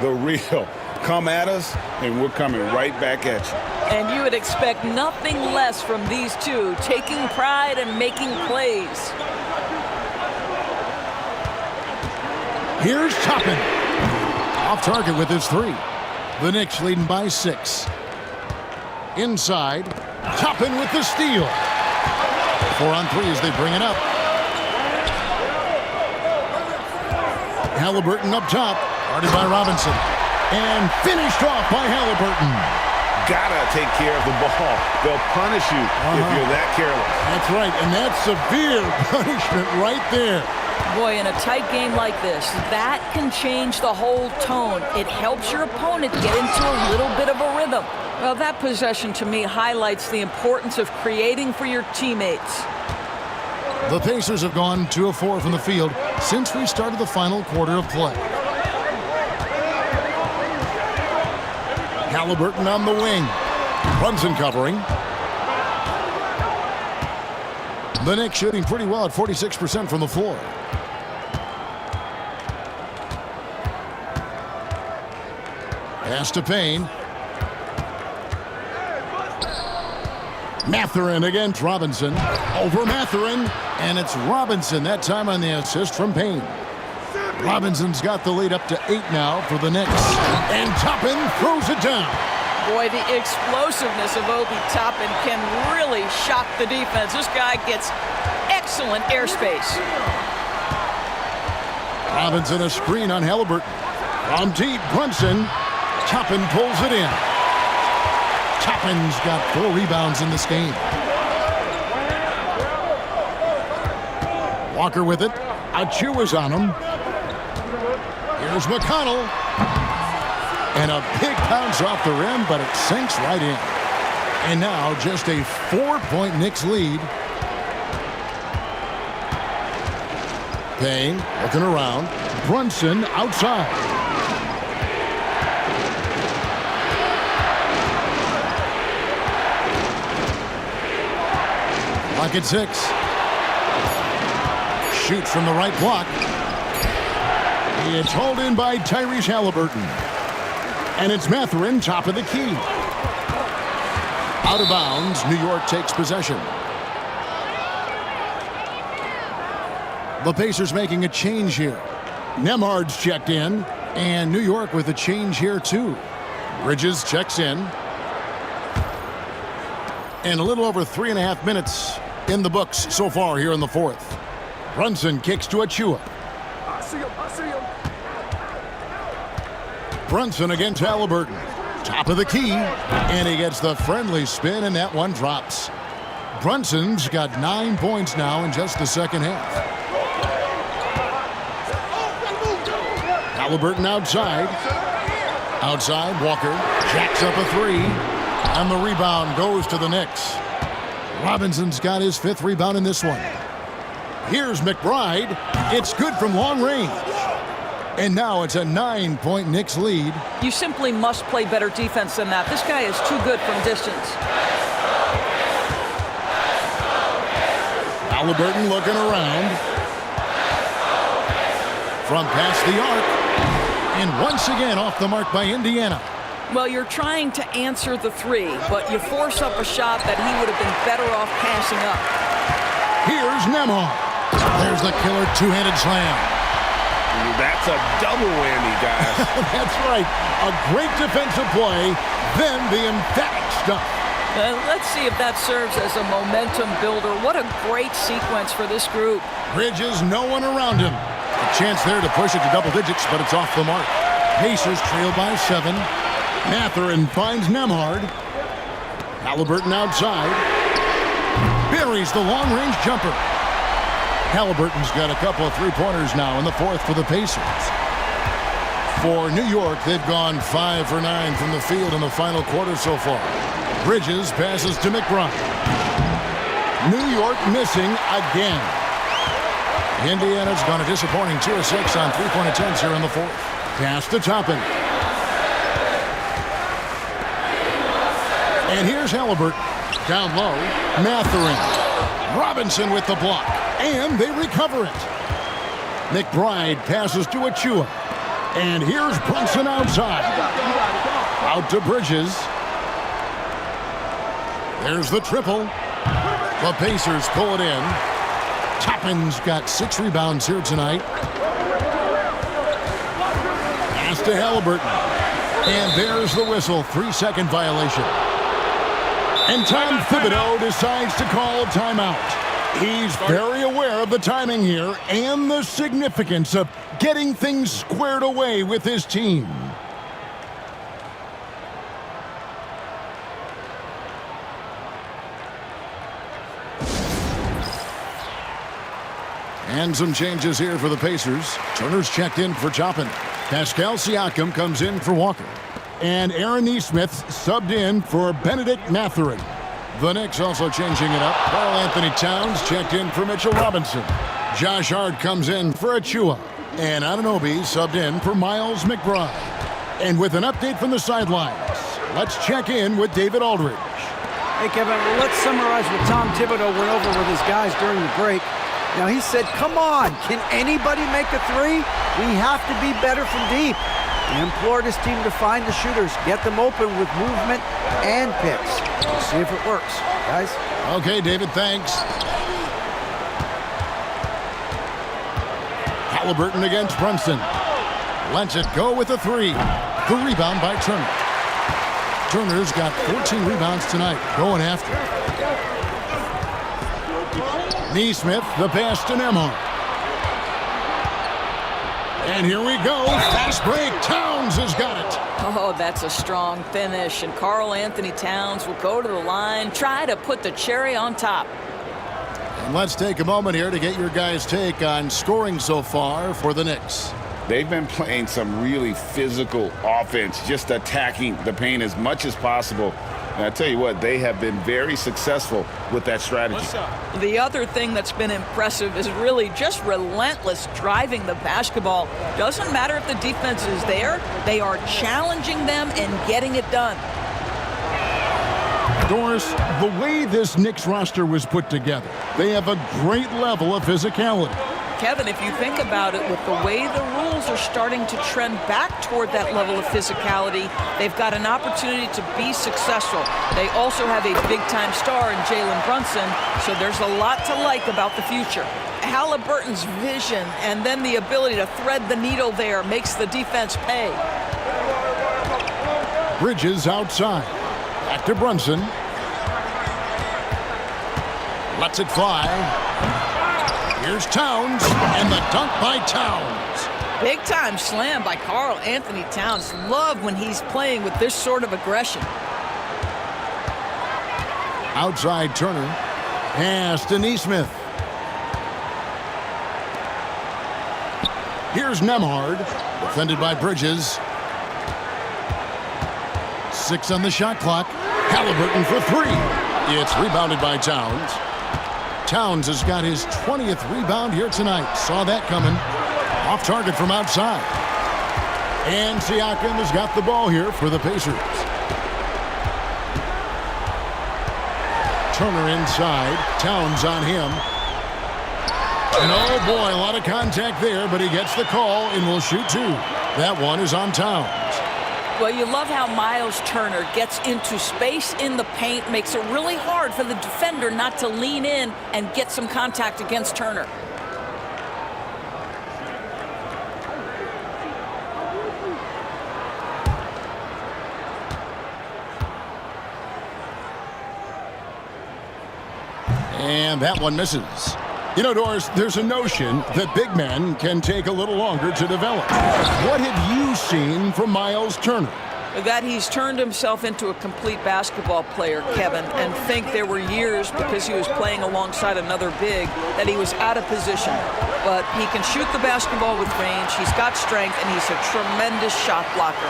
The real. Come at us, and we're coming right back at you. And you would expect nothing less from these two, taking pride and making plays. Here's Toppin. Off target with his three. The Knicks leading by 6. Inside. Toppin with the steal. 4 on 3 as they bring it up. Halliburton up top. Guarded by Robinson. And finished off by Halliburton. Gotta take care of the ball. They'll punish you if you're that careless. That's right, and that's severe punishment right there. Boy, in a tight game like this, that can change the whole tone. It helps your opponent get into a little bit of a rhythm. Well, that possession to me highlights the importance of creating for your teammates. The Pacers have gone 2 of 4 from the field since we started the final quarter of play. Halliburton on the wing. Brunson covering. The Knicks shooting pretty well at 46% from the floor. Pass to Payne. Mathurin against Robinson. Over Mathurin. And it's Robinson that time on the assist from Payne. Robinson's got the lead up to 8 now for the Knicks. And Toppin throws it down. Boy, the explosiveness of Obi Toppin can really shock the defense. This guy gets excellent airspace. Robinson a screen on Halliburton. From deep, Brunson. Toppin pulls it in. Toppin's got 4 rebounds in this game. Walker with it. Achu is on him. Here's McConnell. And a big bounce off the rim, but it sinks right in. And now just a 4-point Knicks lead. Payne looking around. Brunson outside. Clock at 6. Shoots from the right block. It's hauled in by Tyrese Halliburton. And it's Mathurin, top of the key. Out of bounds, New York takes possession. The Pacers making a change here. Nembhard's checked in, and New York with a change here too. Bridges checks in. And a little over 3.5 minutes in the books so far here in the fourth. Brunson kicks to Achua. I see him. Brunson against Halliburton. Top of the key. And he gets the friendly spin, and that one drops. Brunson's got 9 points now in just the second half. Halliburton outside. Outside, Walker jacks up a 3. And the rebound goes to the Knicks. Robinson's got his 5th rebound in this one. Here's McBride. It's good from long range. And now it's a 9-point Knicks lead. You simply must play better defense than that. This guy is too good from distance. Halliburton looking around. From past the arc. And once again off the mark by Indiana. Well, you're trying to answer the 3, but you force up a shot that he would have been better off passing up. Here's Nembhard. There's the killer two-handed slam. That's a double whammy, guys. That's right. A great defensive play, then the emphatic stuff. Let's see if that serves as a momentum builder. What a great sequence for this group. Bridges, no one around him. A chance there to push it to double digits, but it's off the mark. Pacers trail by 7. Mathurin finds Nembhard. Halliburton outside. Buries the long-range jumper. Halliburton's got a couple of three-pointers now in the fourth for the Pacers. For New York, they've gone 5 for 9 from the field in the final quarter so far. Bridges passes to McBride. New York missing again. Indiana's gone a disappointing 2 of 6 on three-point attempts here in the fourth. Pass to Toppin. And here's Halliburton. Down low, Mathurin. Robinson with the block. And they recover it. McBride passes to Achua. And here's Brunson outside. Out to Bridges. There's the triple. The Pacers pull it in. Toppin's got 6 rebounds here tonight. Pass to Halliburton. And there's the whistle. 3-second violation. And Tom Thibodeau decides to call timeout. He's very aware of the timing here and the significance of getting things squared away with his team. And some changes here for the Pacers. Turner's checked in for Toppin. Pascal Siakam comes in for Walker. And Aaron Nesmith subbed in for Benedict Mathurin. The Knicks also changing it up. Karl Anthony Towns checked in for Mitchell Robinson. Josh Hart comes in for Achua. And Anunoby subbed in for Miles McBride. And with an update from the sidelines, let's check in with David Aldridge. Hey, Kevin, well, let's summarize what Tom Thibodeau went over with his guys during the break. Now, he said, come on, can anybody make a three? We have to be better from deep. He implored his team to find the shooters, get them open with movement and picks. We'll see if it works, guys. Okay, David, thanks. Halliburton against Brunson. Lets it go with a three. The rebound by Turner. Turner's got 14 rebounds tonight, going after. Nesmith, the pass to Nembhard. And here we go. Fast break. Towns has got it. Oh, that's a strong finish. And Karl Anthony Towns will go to the line, try to put the cherry on top. And let's take a moment here to get your guys' take on scoring so far for the Knicks. They've been playing some really physical offense, just attacking the paint as much as possible. And I tell you what, they have been very successful with that strategy. The other thing that's been impressive is really just relentless driving the basketball. Doesn't matter if the defense is there, they are challenging them and getting it done. Doris, the way this Knicks roster was put together, they have a great level of physicality. Kevin, if you think about it, with the way the rules are starting to trend back toward that level of physicality, they've got an opportunity to be successful. They also have a big-time star in Jalen Brunson, so there's a lot to like about the future. Halliburton's vision and then the ability to thread the needle there makes the defense pay. Bridges outside. Back to Brunson. Lets it fly. Here's Towns, and the dunk by Towns. Big-time slam by Karl Anthony Towns. Love when he's playing with this sort of aggression. Outside Turner. Pass to Nesmith. Here's Nembhard, defended by Bridges. 6 on the shot clock. Halliburton for 3. It's rebounded by Towns. Towns has got his 20th rebound here tonight. Saw that coming. Off target from outside. And Siakam has got the ball here for the Pacers. Turner inside. Towns on him. And oh boy, a lot of contact there, but he gets the call and will shoot 2. That one is on Towns. Well, you love how Miles Turner gets into space in the paint, makes it really hard for the defender not to lean in and get some contact against Turner. And that one misses. You know, Doris, there's a notion that big men can take a little longer to develop. What have you seen from Miles Turner? That he's turned himself into a complete basketball player, Kevin, and think there were years because he was playing alongside another big that he was out of position. But he can shoot the basketball with range, he's got strength, and he's a tremendous shot blocker.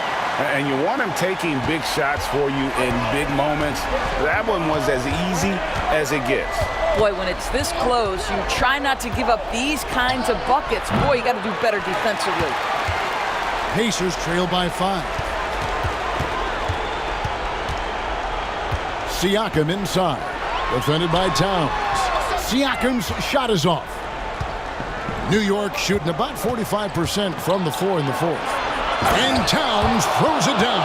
And you want him taking big shots for you in big moments. That one was as easy as it gets. Boy, when it's this close, you try not to give up these kinds of buckets. Boy, you got to do better defensively. Pacers trail by 5. Siakam inside, defended by Towns. Siakam's shot is off. New York shooting about 45% from the floor in the fourth. And Towns throws it down.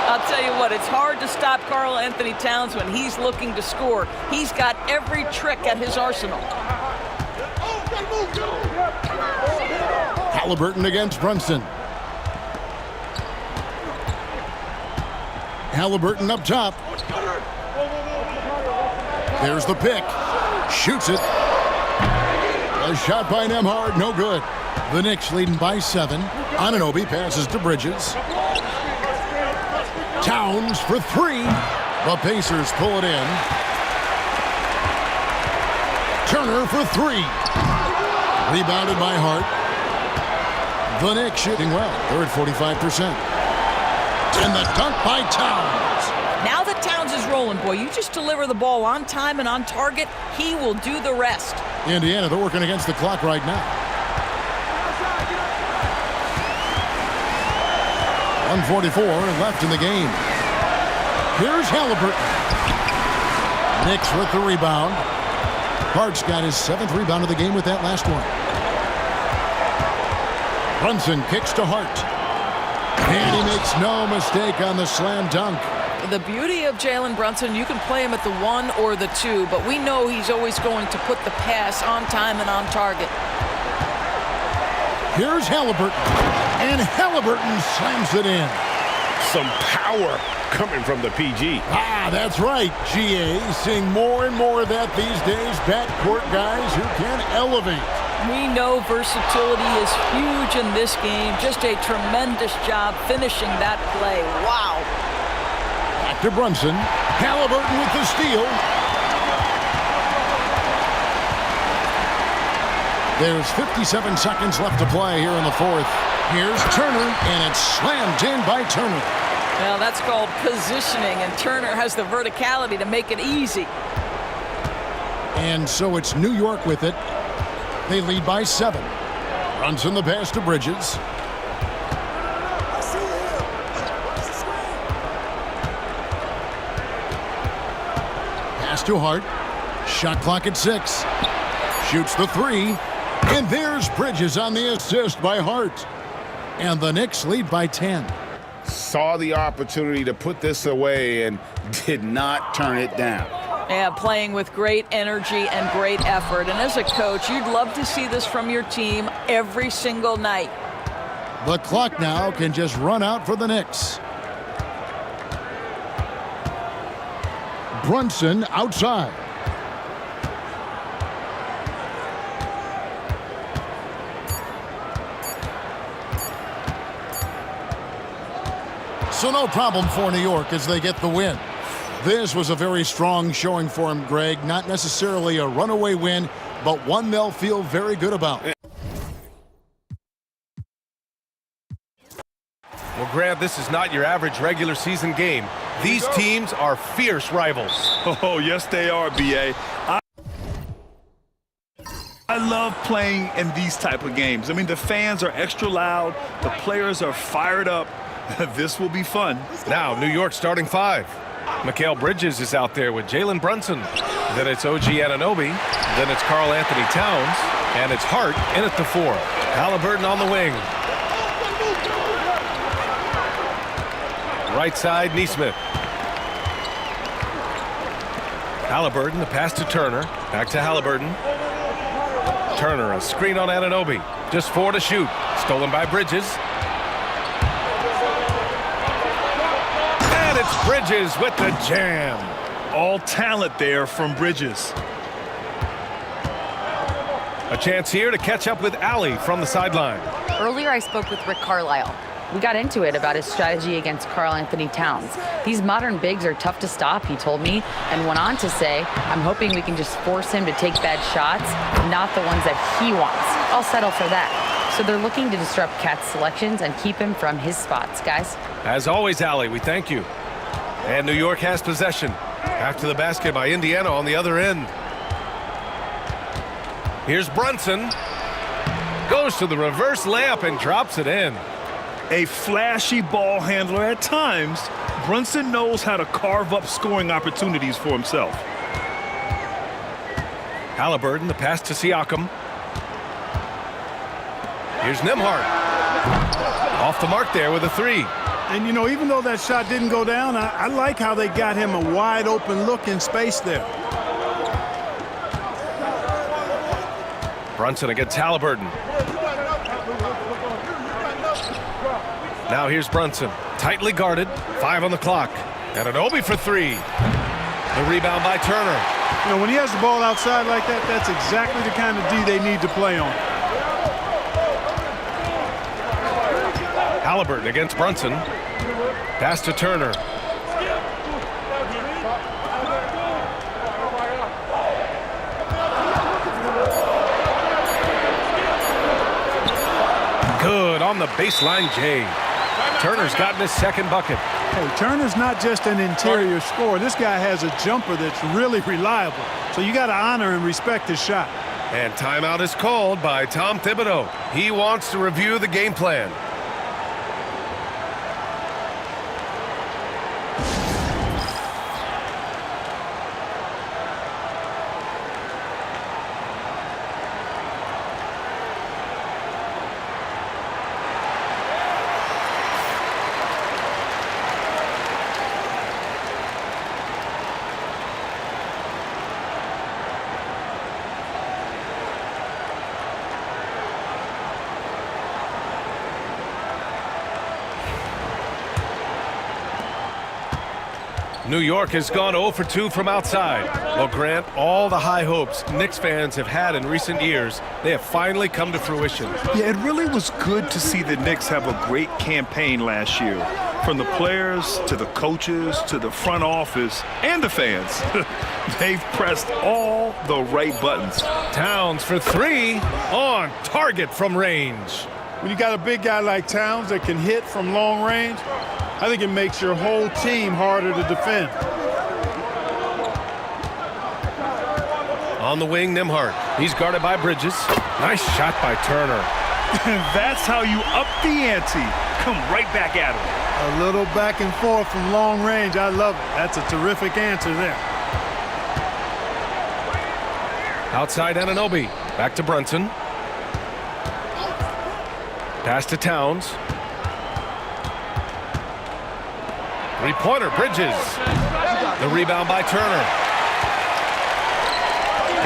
I'll tell you what, it's hard to stop Karl Anthony Towns when he's looking to score. He's got every trick at his arsenal. Halliburton against Brunson. Halliburton up top. There's the pick. Shoots it. A shot by Nembhard, no good. The Knicks leading by 7. Anunoby passes to Bridges. Towns for 3. The Pacers pull it in. Turner for 3. Rebounded by Hart. The Knicks shooting well. They're at 45%. And the dunk by Towns. Now that Towns is rolling, boy, you just deliver the ball on time and on target, he will do the rest. Indiana, they're working against the clock right now. 1:44 left in the game. Here's Halliburton. Knicks with the rebound. Hart's got his 7th rebound of the game with that last one. Brunson kicks to Hart. And he makes no mistake on the slam dunk. The beauty of Jalen Brunson, you can play him at the 1 or the 2, but we know he's always going to put the pass on time and on target. Here's Halliburton. And Halliburton slams it in. Some power coming from the PG. Ah, that's right, GA. Seeing more and more of that these days. Backcourt guys who can elevate. We know versatility is huge in this game. Just a tremendous job finishing that play. Wow. Back to Brunson. Halliburton with the steal. There's 57 seconds left to play here in the fourth. Here's Turner, and it's slammed in by Turner. Well, that's called positioning, and Turner has the verticality to make it easy. And so it's New York with it. They lead by 7. Brunson the pass to Bridges. Pass to Hart. Shot clock at 6. Shoots the 3. And there's Bridges on the assist by Hart. And the Knicks lead by 10. Saw the opportunity to put this away and did not turn it down. Yeah, playing with great energy and great effort. And as a coach, you'd love to see this from your team every single night. The clock now can just run out for the Knicks. Brunson outside. So no problem for New York as they get the win. This was a very strong showing for him, Greg. Not necessarily a runaway win, but one they'll feel very good about. Well, Grant, this is not your average regular season game. These teams are fierce rivals. Oh, yes, they are, B.A. I love playing in these type of games. I mean, the fans are extra loud. The players are fired up. This will be fun. Now, New York starting 5. Mikal Bridges is out there with Jalen Brunson. Then it's OG Anunoby. Then it's Karl Anthony Towns. And it's Hart in at the 4. Halliburton on the wing. Right side, Nesmith. Halliburton, the pass to Turner. Back to Halliburton. Turner, a screen on Anunoby. Just 4 to shoot. Stolen by Bridges. And it's Bridges with the jam. All talent there from Bridges. A chance here to catch up with Allie from the sideline. Earlier I spoke with Rick Carlisle. We got into it about his strategy against Karl Anthony Towns. These modern bigs are tough to stop, he told me, and went on to say, I'm hoping we can just force him to take bad shots, not the ones that he wants. I'll settle for that. So they're looking to disrupt Cat's selections and keep him from his spots, guys. As always, Allie, we thank you. And New York has possession. After the basket by Indiana on the other end. Here's Brunson. Goes to the reverse layup and drops it in. A flashy ball handler at times, Brunson knows how to carve up scoring opportunities for himself. Halliburton, the pass to Siakam. Here's Nembhard. Off the mark there with a three. And, you know, even though that shot didn't go down, I like how they got him a wide open look in space there. Brunson against Halliburton. Now here's Brunson. Tightly guarded. 5 on the clock. And Anunoby for 3. The rebound by Turner. You know, when he has the ball outside like that, that's exactly the kind of D they need to play on. Halliburton against Brunson. Pass to Turner. Good on the baseline, Jay. Turner's gotten his second bucket. Hey, Turner's not just an interior scorer. This guy has a jumper that's really reliable. So you got to honor and respect his shot. And timeout is called by Tom Thibodeau. He wants to review the game plan. New York has gone 0 for 2 from outside. Well, Grant, all the high hopes Knicks fans have had in recent years, they have finally come to fruition. Yeah, it really was good to see the Knicks have a great campaign last year. From the players to the coaches to the front office and the fans. They've pressed all the right buttons. Towns for 3 on target from range. When you got a big guy like Towns that can hit from long range, I think it makes your whole team harder to defend. On the wing, Nembhard. He's guarded by Bridges. Nice shot by Turner. That's how you up the ante. Come right back at him. A little back and forth from long range. I love it. That's a terrific answer there. Outside Anunoby. Back to Brunson. Pass to Towns. Three-pointer, Bridges. The rebound by Turner.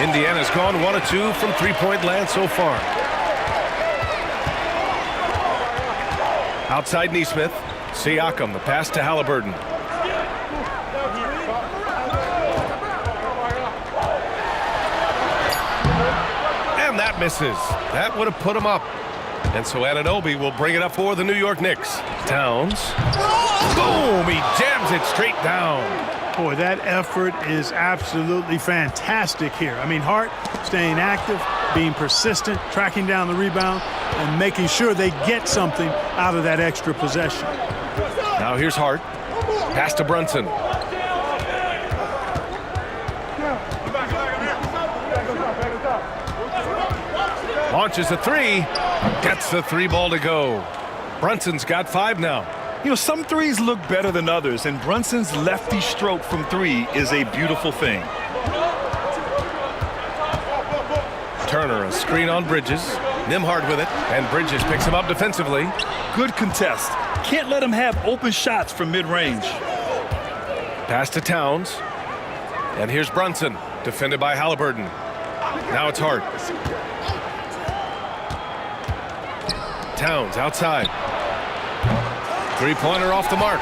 Indiana's gone 1 of 2 from three-point land so far. Outside Nesmith. Siakam, the pass to Halliburton. And that misses. That would have put him up. And so Anunoby will bring it up for the New York Knicks. Towns. Boom! He jams it straight down. Boy, that effort is absolutely fantastic here. I mean, Hart staying active, being persistent, tracking down the rebound, and making sure they get something out of that extra possession. Now here's Hart. Pass to Brunson. Launches a 3. Gets the 3 ball to go. Brunson's got 5 now. You know, some threes look better than others, and Brunson's lefty stroke from 3 is a beautiful thing. Turner, a screen on Bridges. Nembhard with it, and Bridges picks him up defensively. Good contest. Can't let him have open shots from mid-range. Pass to Towns. And here's Brunson, defended by Halliburton. Now it's Hart. Towns outside. Three-pointer off the mark.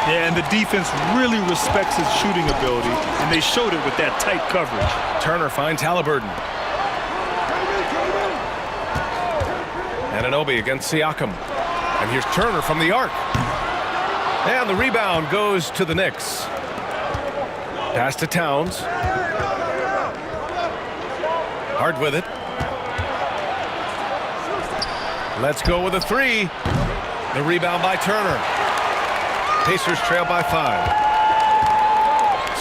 Yeah, and the defense really respects his shooting ability, and they showed it with that tight coverage. Turner finds Halliburton. Anunoby against Siakam. And here's Turner from the arc. And the rebound goes to the Knicks. Pass to Towns. Hard with it. Let's go with a three. The rebound by Turner. Pacers trail by 5.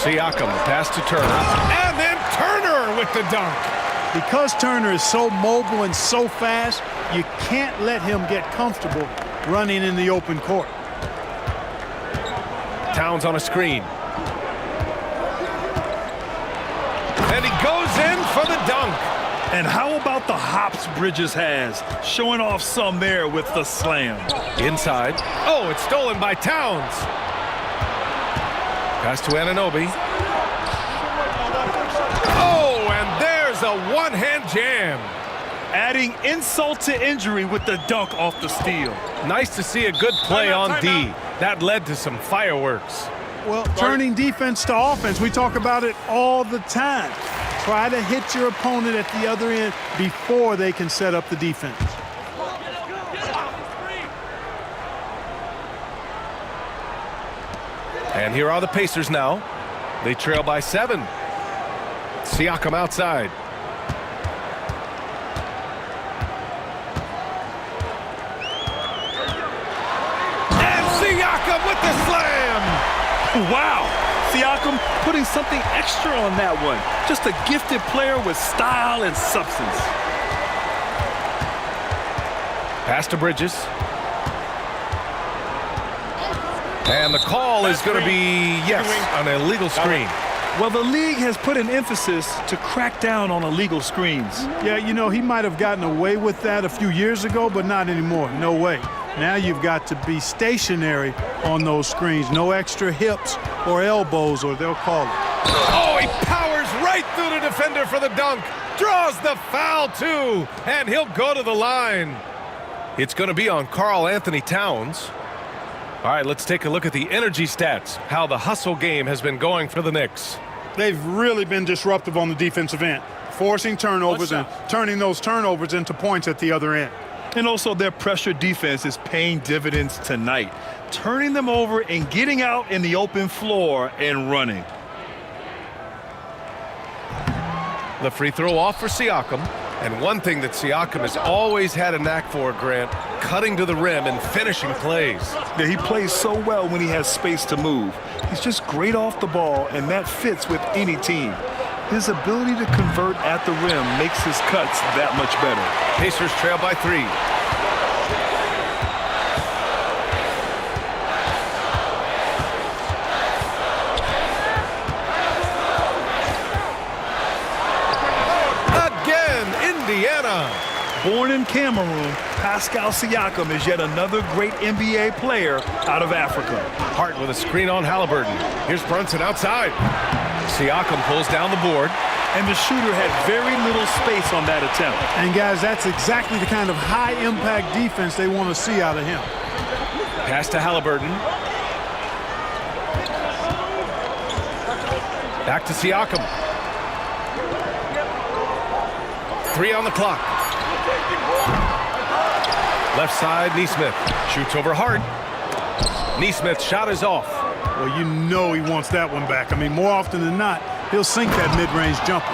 Siakam, the pass to Turner. And then Turner with the dunk. Because Turner is so mobile and so fast, you can't let him get comfortable running in the open court. Towns on a screen. And he goes in for the dunk. And how about the hops Bridges has? Showing off some there with the slam. Inside. Oh, it's stolen by Towns. Pass to Anunoby. Oh, and there's a one-hand jam. Adding insult to injury with the dunk off the steal. Nice to see a good play on D. That led to some fireworks. Well, turning defense to offense, we talk about it all the time. Try to hit your opponent at the other end before they can set up the defense. And here are the Pacers now. They trail by 7. Siakam outside. And Siakam with the slam. Wow. Siakam putting something extra on that one. Just a gifted player with style and substance. Pass to Bridges. And the call is going to be, yes, an illegal screen. Well, the league has put an emphasis to crack down on illegal screens. Yeah, you know, he might have gotten away with that a few years ago, but not anymore. No way. Now you've got to be stationary on those screens. No extra hips or elbows, or they'll call it. Oh, he powers right through the defender for the dunk. Draws the foul, too. And he'll go to the line. It's going to be on Karl Anthony Towns. All right, let's take a look at the energy stats, how the hustle game has been going for the Knicks. They've really been disruptive on the defensive end, forcing turnovers and turning those turnovers into points at the other end. And also their pressure defense is paying dividends tonight, turning them over and getting out in the open floor and running. The free throw off for Siakam. And one thing that Siakam has always had a knack for, Grant, cutting to the rim and finishing plays. Yeah, he plays so well when he has space to move. He's just great off the ball, and that fits with any team. His ability to convert at the rim makes his cuts that much better. Pacers trail by 3. Indiana. Born in Cameroon, Pascal Siakam is yet another great NBA player out of Africa. Hart with a screen on Halliburton. Here's Brunson outside. Siakam pulls down the board. And the shooter had very little space on that attempt. And guys, that's exactly the kind of high-impact defense they want to see out of him. Pass to Halliburton. Back to Siakam. 3 on the clock. Left side, Nesmith. Shoots over Hart. Nesmith's shot is off. Well, you know he wants that one back. I mean, more often than not, he'll sink that mid-range jumper.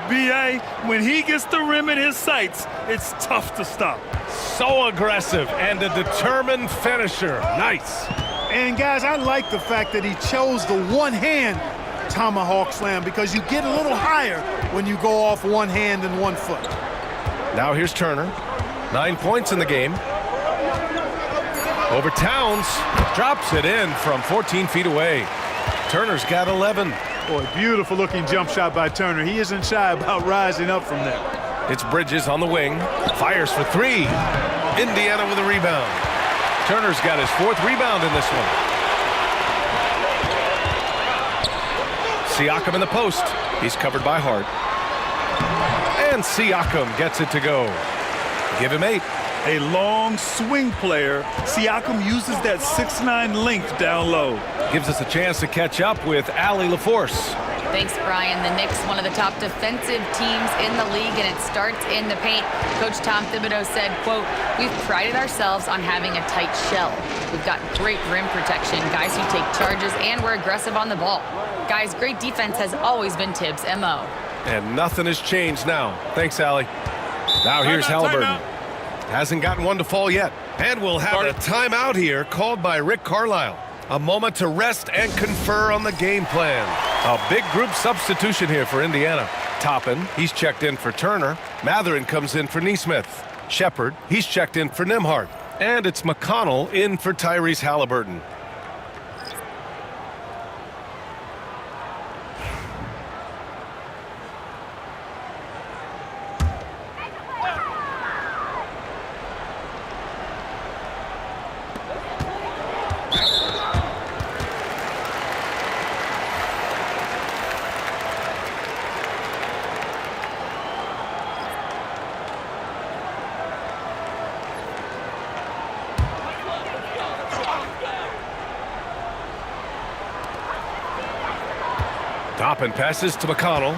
B.A., when he gets the rim in his sights, it's tough to stop. So aggressive and a determined finisher. Nice. And, guys, I like the fact that he chose the one-hand tomahawk slam because you get a little higher when you go off one hand and 1 foot. Now here's Turner. 9 points in the game. Over Towns. Drops it in from 14 feet away. Turner's got 11. Boy, beautiful looking jump shot by Turner. He isn't shy about rising up from there. It's Bridges on the wing. Fires for 3. Indiana with a rebound. Turner's got his 4th rebound in this one. Siakam in the post. He's covered by Hart. And Siakam gets it to go. Give him 8. A long swing player. Siakam uses that 6'9" length down low. Gives us a chance to catch up with Allie LaForce. Thanks, Brian. The Knicks, one of the top defensive teams in the league, and it starts in the paint. Coach Tom Thibodeau said, quote, "We've prided ourselves on having a tight shell. We've got great rim protection, guys who take charges, and we're aggressive on the ball. Guys, great defense has always been Tibbs' MO." And nothing has changed now. Thanks, Allie. Now here's Halliburton. Hasn't gotten one to fall yet. And we'll have a timeout here called by Rick Carlisle. A moment to rest and confer on the game plan. A big group substitution here for Indiana. Toppin, he's checked in for Turner. Matherin comes in for Nesmith. Shepard, he's checked in for Nembhard. And it's McConnell in for Tyrese Halliburton. Toppin passes to McConnell.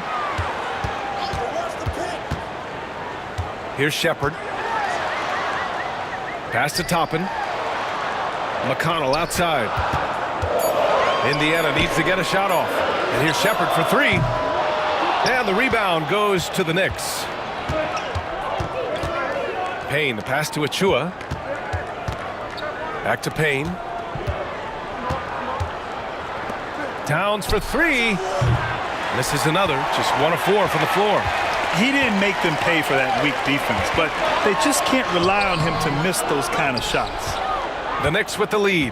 Here's Shepard. Pass to Toppin. McConnell outside. Indiana needs to get a shot off. And here's Shepard for three. And the rebound goes to the Knicks. Payne, the pass to Achua. Back to Payne. Towns for three. Misses another. Just 1 of 4 from the floor. He didn't make them pay for that weak defense, but they just can't rely on him to miss those kind of shots. The Knicks with the lead.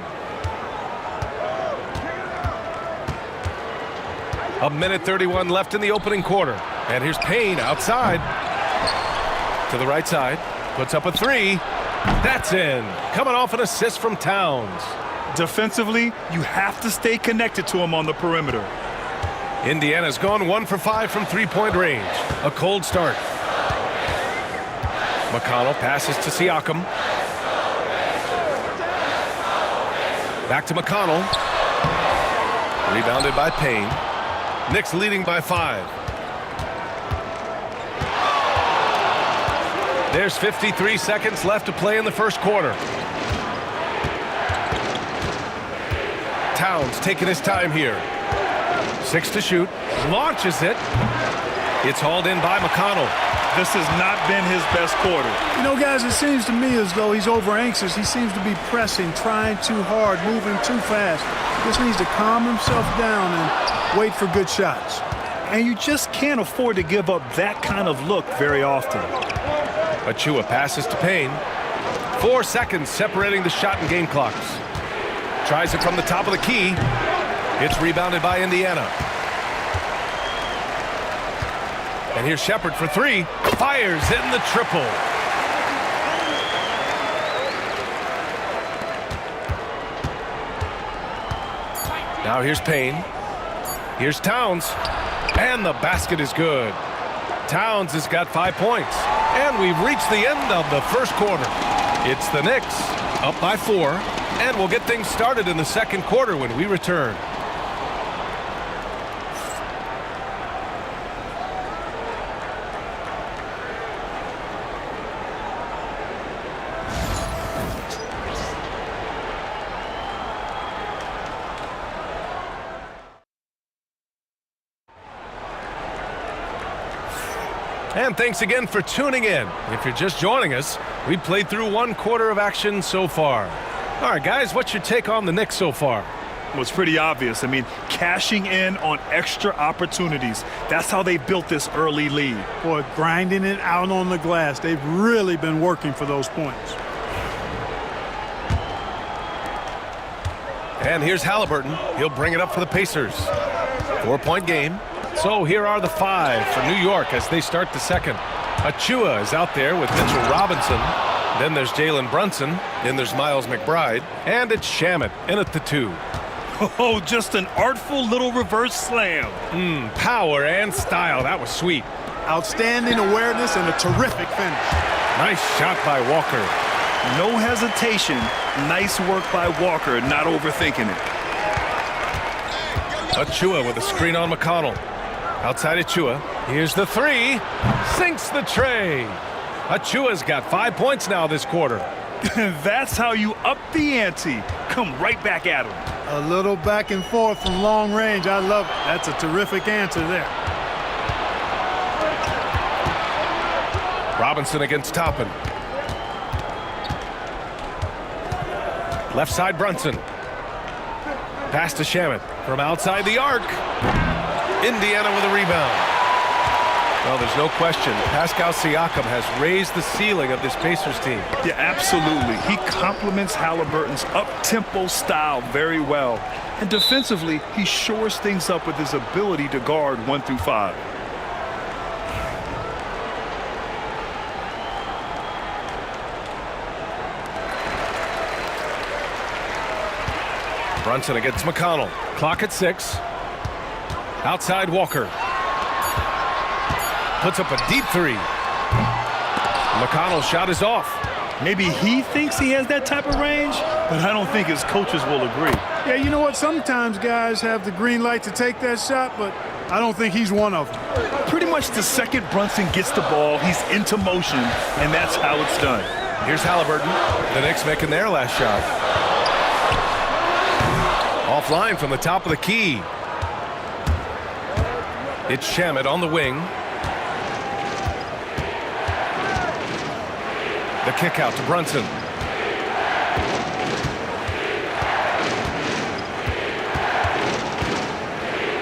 1:31 left in the opening quarter. And here's Payne outside. To the right side. Puts up a three. That's in. Coming off an assist from Towns. Defensively, you have to stay connected to him on the perimeter. Indiana's gone 1 for 5 from three-point range. A cold start. McConnell passes to Siakam. Back to McConnell. Rebounded by Payne. Knicks leading by 5. There's 53 seconds left to play in the first quarter. Towns taking his time here. 6 to shoot. Launches it. It's hauled in by McConnell. This has not been his best quarter. You know, guys, it seems to me as though he's over anxious. He seems to be pressing, trying too hard, moving too fast. Just needs to calm himself down and wait for good shots. And you just can't afford to give up that kind of look very often. Achua passes to Payne. 4 seconds separating the shot and game clocks. Tries it from the top of the key. It's rebounded by Indiana. And here's Shepard for three. Fires in the triple. Now here's Payne. Here's Towns. And the basket is good. Towns has got 5 points. And we've reached the end of the first quarter. It's the Knicks up by 4. And we'll get things started in the second quarter when we return. And thanks again for tuning in. If you're just joining us, we played through 1 quarter of action so far. All right, guys, what's your take on the Knicks so far? Well, it's pretty obvious. I mean, cashing in on extra opportunities. That's how they built this early lead. Boy, grinding it out on the glass. They've really been working for those points. And here's Halliburton. He'll bring it up for the Pacers. 4-point game. So here are the 5 for New York as they start the second. Achua is out there with Mitchell Robinson. Then there's Jalen Brunson. Then there's Miles McBride. And it's Shamet in at the 2. Oh, just an artful little reverse slam. Power and style. That was sweet. Outstanding awareness and a terrific finish. Nice shot by Walker. No hesitation. Nice work by Walker, not overthinking it. Achua with a screen on McConnell. Outside Achua. Here's the three. Sinks the tray. Achua's got 5 points now this quarter. That's how you up the ante. Come right back at him. A little back and forth from long range. I love it. That's a terrific answer there. Robinson against Toppin. Left side Brunson. Pass to Shamet from outside the arc. Indiana with a rebound. Well, there's no question. Pascal Siakam has raised the ceiling of this Pacers team. Yeah, absolutely. He complements Halliburton's up-tempo style very well. And defensively, he shores things up with his ability to guard 1 through 5. Brunson against McConnell. Clock at 6. Outside Walker. Puts up a deep three. McConnell's shot is off. Maybe he thinks he has that type of range, but I don't think his coaches will agree. Yeah, you know what? Sometimes guys have the green light to take that shot, but I don't think he's one of them. Pretty much the second Brunson gets the ball, he's into motion, and that's how it's done. Here's Halliburton. The Knicks making their last shot. Offline from the top of the key. It's Shamet on the wing. The kick out to Brunson.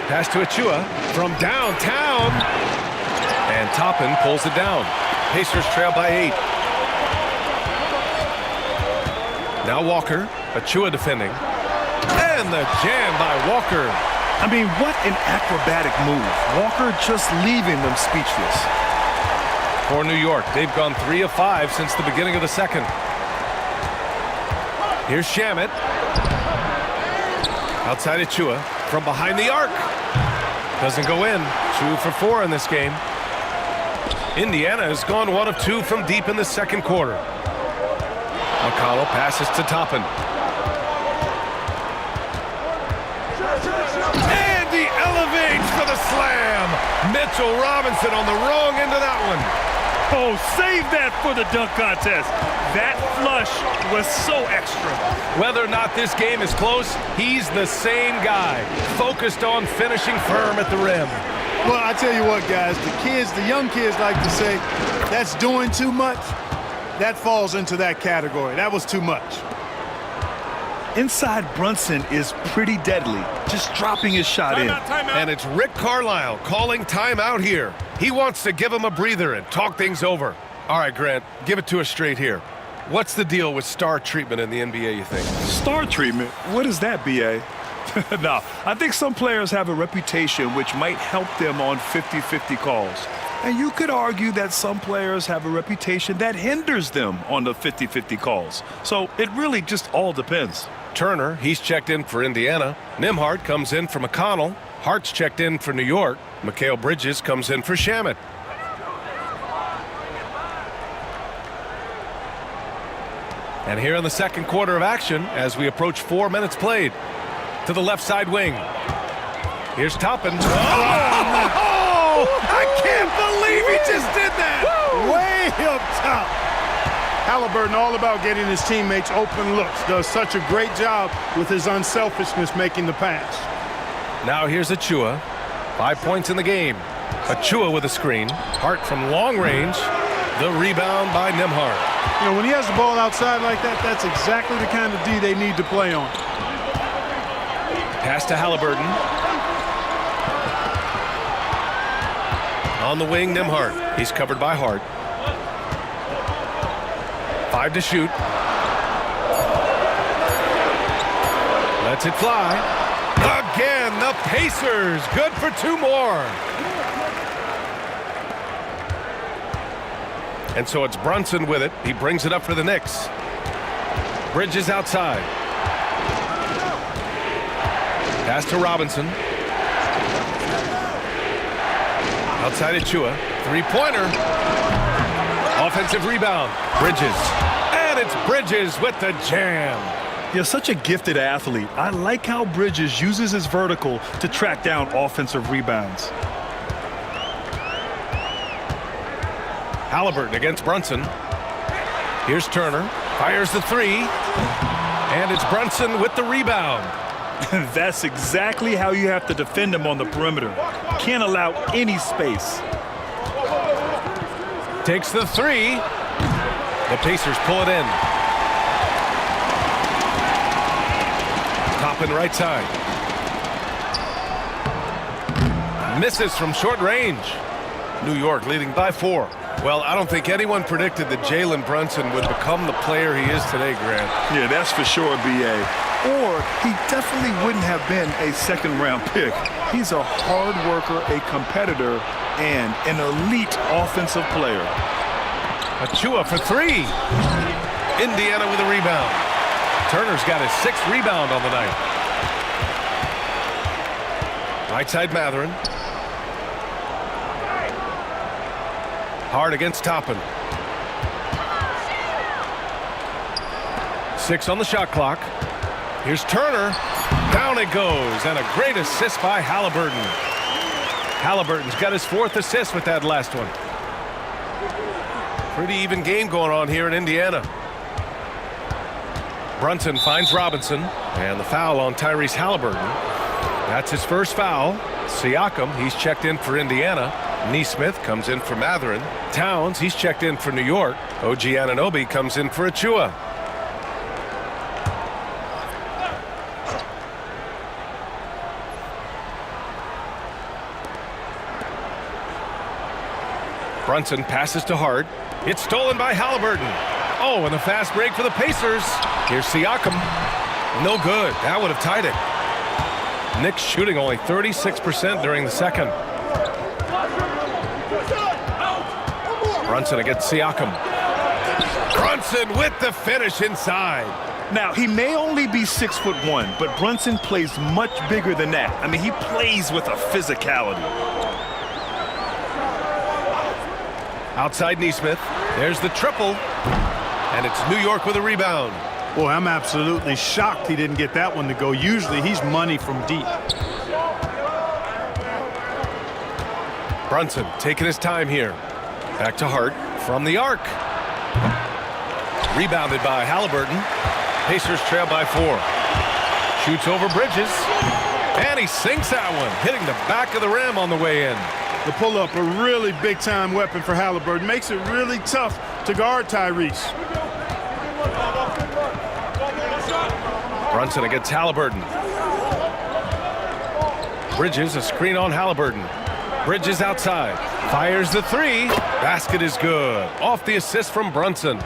Pass to Achua from downtown. And Toppin pulls it down. Pacers trail by 8. Now Walker. Achua defending. And the jam by Walker. I mean, what an acrobatic move. Walker just leaving them speechless. For New York, they've gone 3 of 5 since the beginning of the second. Here's Shamet. Outside Achua from behind the arc. Doesn't go in. 2 for 4 in this game. Indiana has gone 1 of 2 from deep in the second quarter. McConnell passes to Toppin. And he elevates for the slam. Mitchell Robinson on the wrong end of that one. Oh, save that for the dunk contest. That flush was so extra. Whether or not this game is close, he's the same guy, focused on finishing firm at the rim. Well, I tell you what, guys, the young kids like to say, that's doing too much. That falls into that category. That was too much. Inside Brunson is pretty deadly, just dropping his shot in. And it's Rick Carlisle calling timeout here. He wants to give him a breather and talk things over. All right, Grant, give it to us straight here. What's the deal with star treatment in the NBA, you think? Star treatment? What is that, B.A.? No, I think some players have a reputation which might help them on 50-50 calls. And you could argue that some players have a reputation that hinders them on the 50-50 calls. So it really just all depends. Turner, he's checked in for Indiana. Nembhard comes in for McConnell. Hart's checked in for New York. Mikal Bridges comes in for Shamet. And here in the second quarter of action, as we approach 4 minutes played, to the left side wing. Here's Toppin. Oh! I can't believe he just did that! Way up top. Halliburton all about getting his teammates open looks. Does such a great job with his unselfishness making the pass. Now here's Achua. 5 points in the game. Achua with a screen. Hart from long range. The rebound by Nembhard. You know, when he has the ball outside like that, that's exactly the kind of D they need to play on. Pass to Halliburton. On the wing, Nembhard. He's covered by Hart. 5 to shoot. Lets it fly. Again, the Pacers. Good for 2 more. And so it's Brunson with it. He brings it up for the Knicks. Bridges outside. Pass to Robinson. Outside Achua. 3-pointer. Offensive rebound. Bridges. And it's Bridges with the jam. You're such a gifted athlete. I like how Bridges uses his vertical to track down offensive rebounds. Halliburton against Brunson. Here's Turner. Fires the three. And it's Brunson with the rebound. That's exactly how you have to defend him on the perimeter. Can't allow any space. Takes the three. The Pacers pull it in. Toppin right side. Misses from short range. New York leading by 4. Well, I don't think anyone predicted that Jalen Brunson would become the player he is today, Grant. Yeah, that's for sure, B.A. Or he definitely wouldn't have been a second-round pick. He's a hard worker, a competitor, and an elite offensive player. Achua for 3. Indiana with a rebound. Turner's got his 6th rebound on the night. Right side Mathurin. Hard against Toppin. 6 on the shot clock. Here's Turner. Down it goes. And a great assist by Halliburton. Halliburton's got his 4th assist with that last one. Pretty even game going on here in Indiana. Brunson finds Robinson. And the foul on Tyrese Halliburton. That's his first foul. Siakam, he's checked in for Indiana. Nesmith comes in for Mathurin. Towns, he's checked in for New York. OG Anunoby comes in for Achua. Brunson passes to Hart. It's stolen by Halliburton. Oh, and a fast break for the Pacers. Here's Siakam. No good. That would have tied it. Knicks shooting only 36% during the second. Brunson against Siakam. Brunson with the finish inside. Now, he may only be 6'1", but Brunson plays much bigger than that. I mean, he plays with a physicality. Outside Nesmith. There's the triple. And it's New York with a rebound. Boy, I'm absolutely shocked he didn't get that one to go. Usually he's money from deep. Brunson taking his time here. Back to Hart from the arc. Rebounded by Halliburton. Pacers trail by 4. Shoots over Bridges. And he sinks that one, hitting the back of the rim on the way in. The pull-up, a really big-time weapon for Halliburton. Makes it really tough to guard Tyrese. Brunson against Halliburton. Bridges, a screen on Halliburton. Bridges outside. Fires the 3. Basket is good. Off the assist from Brunson.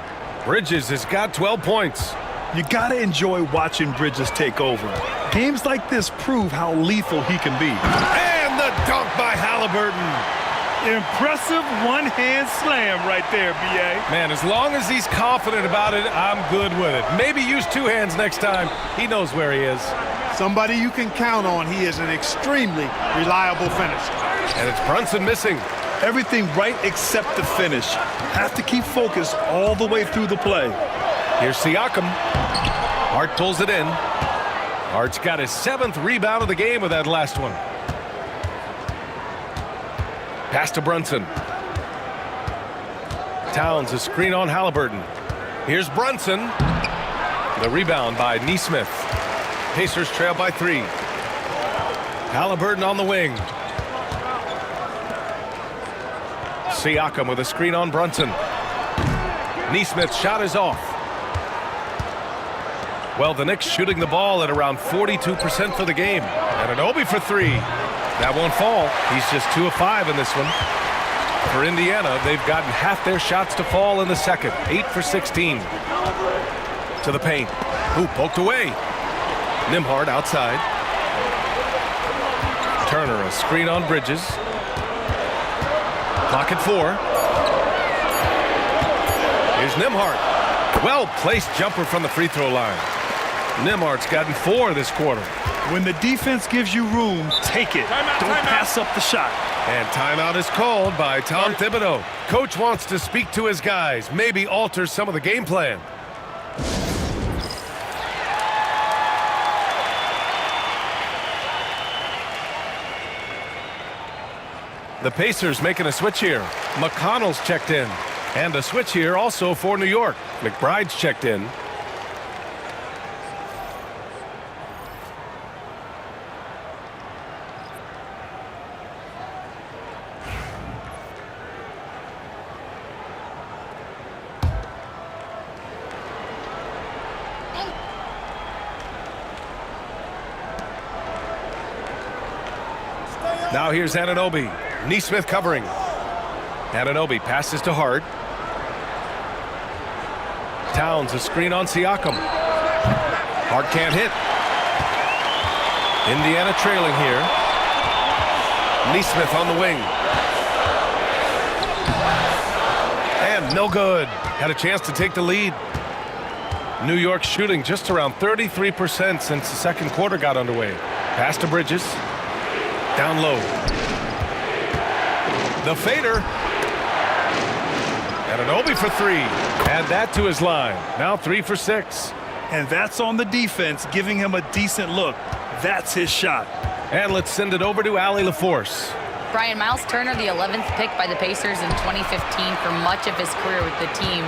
Bridges has got 12 points. You got to enjoy watching Bridges take over. Games like this prove how lethal he can be. And the dunk by Halliburton. Impressive one-hand slam right there, B.A. Man, as long as he's confident about it, I'm good with it. Maybe use 2 hands next time. He knows where he is. Somebody you can count on. He is an extremely reliable finisher. And it's Brunson missing. Everything right except the finish. Have to keep focused all the way through the play. Here's Siakam. Hart pulls it in. Hart's got his 7th rebound of the game with that last one. Pass to Brunson. Towns, a screen on Halliburton. Here's Brunson. The rebound by Nesmith. Pacers trail by 3. Halliburton on the wing. Siakam with a screen on Brunson. Nesmith's shot is off. Well, the Knicks shooting the ball at around 42% for the game. And Anunoby for 3. That won't fall. He's just 2 of 5 in this one. For Indiana, they've gotten half their shots to fall in the second. 8 for 16. To the paint. Ooh, poked away. Nembhard outside. Turner, a screen on Bridges. Clock at 4. Here's Nembhard. Well-placed jumper from the free throw line. Nembhard's gotten 4 this quarter. When the defense gives you room, take it. Don't pass up the shot. And timeout is called by Tom Thibodeau. Coach wants to speak to his guys, maybe alter some of the game plan. The Pacers making a switch here. McConnell's checked in. And a switch here also for New York. McBride's checked in. Now here's Anunoby. Nesmith covering. Anunoby passes to Hart. Towns a screen on Siakam. Hart can't hit. Indiana trailing here. Nesmith on the wing. And no good. Had a chance to take the lead. New York shooting just around 33% since the second quarter got underway. Pass to Bridges. Down low. The fader. Anunoby for three. Add that to his line. Now 3 for 6. And that's on the defense, giving him a decent look. That's his shot. And let's send it over to Allie LaForce. Brian, Miles Turner, the 11th pick by the Pacers in 2015 for much of his career with the team.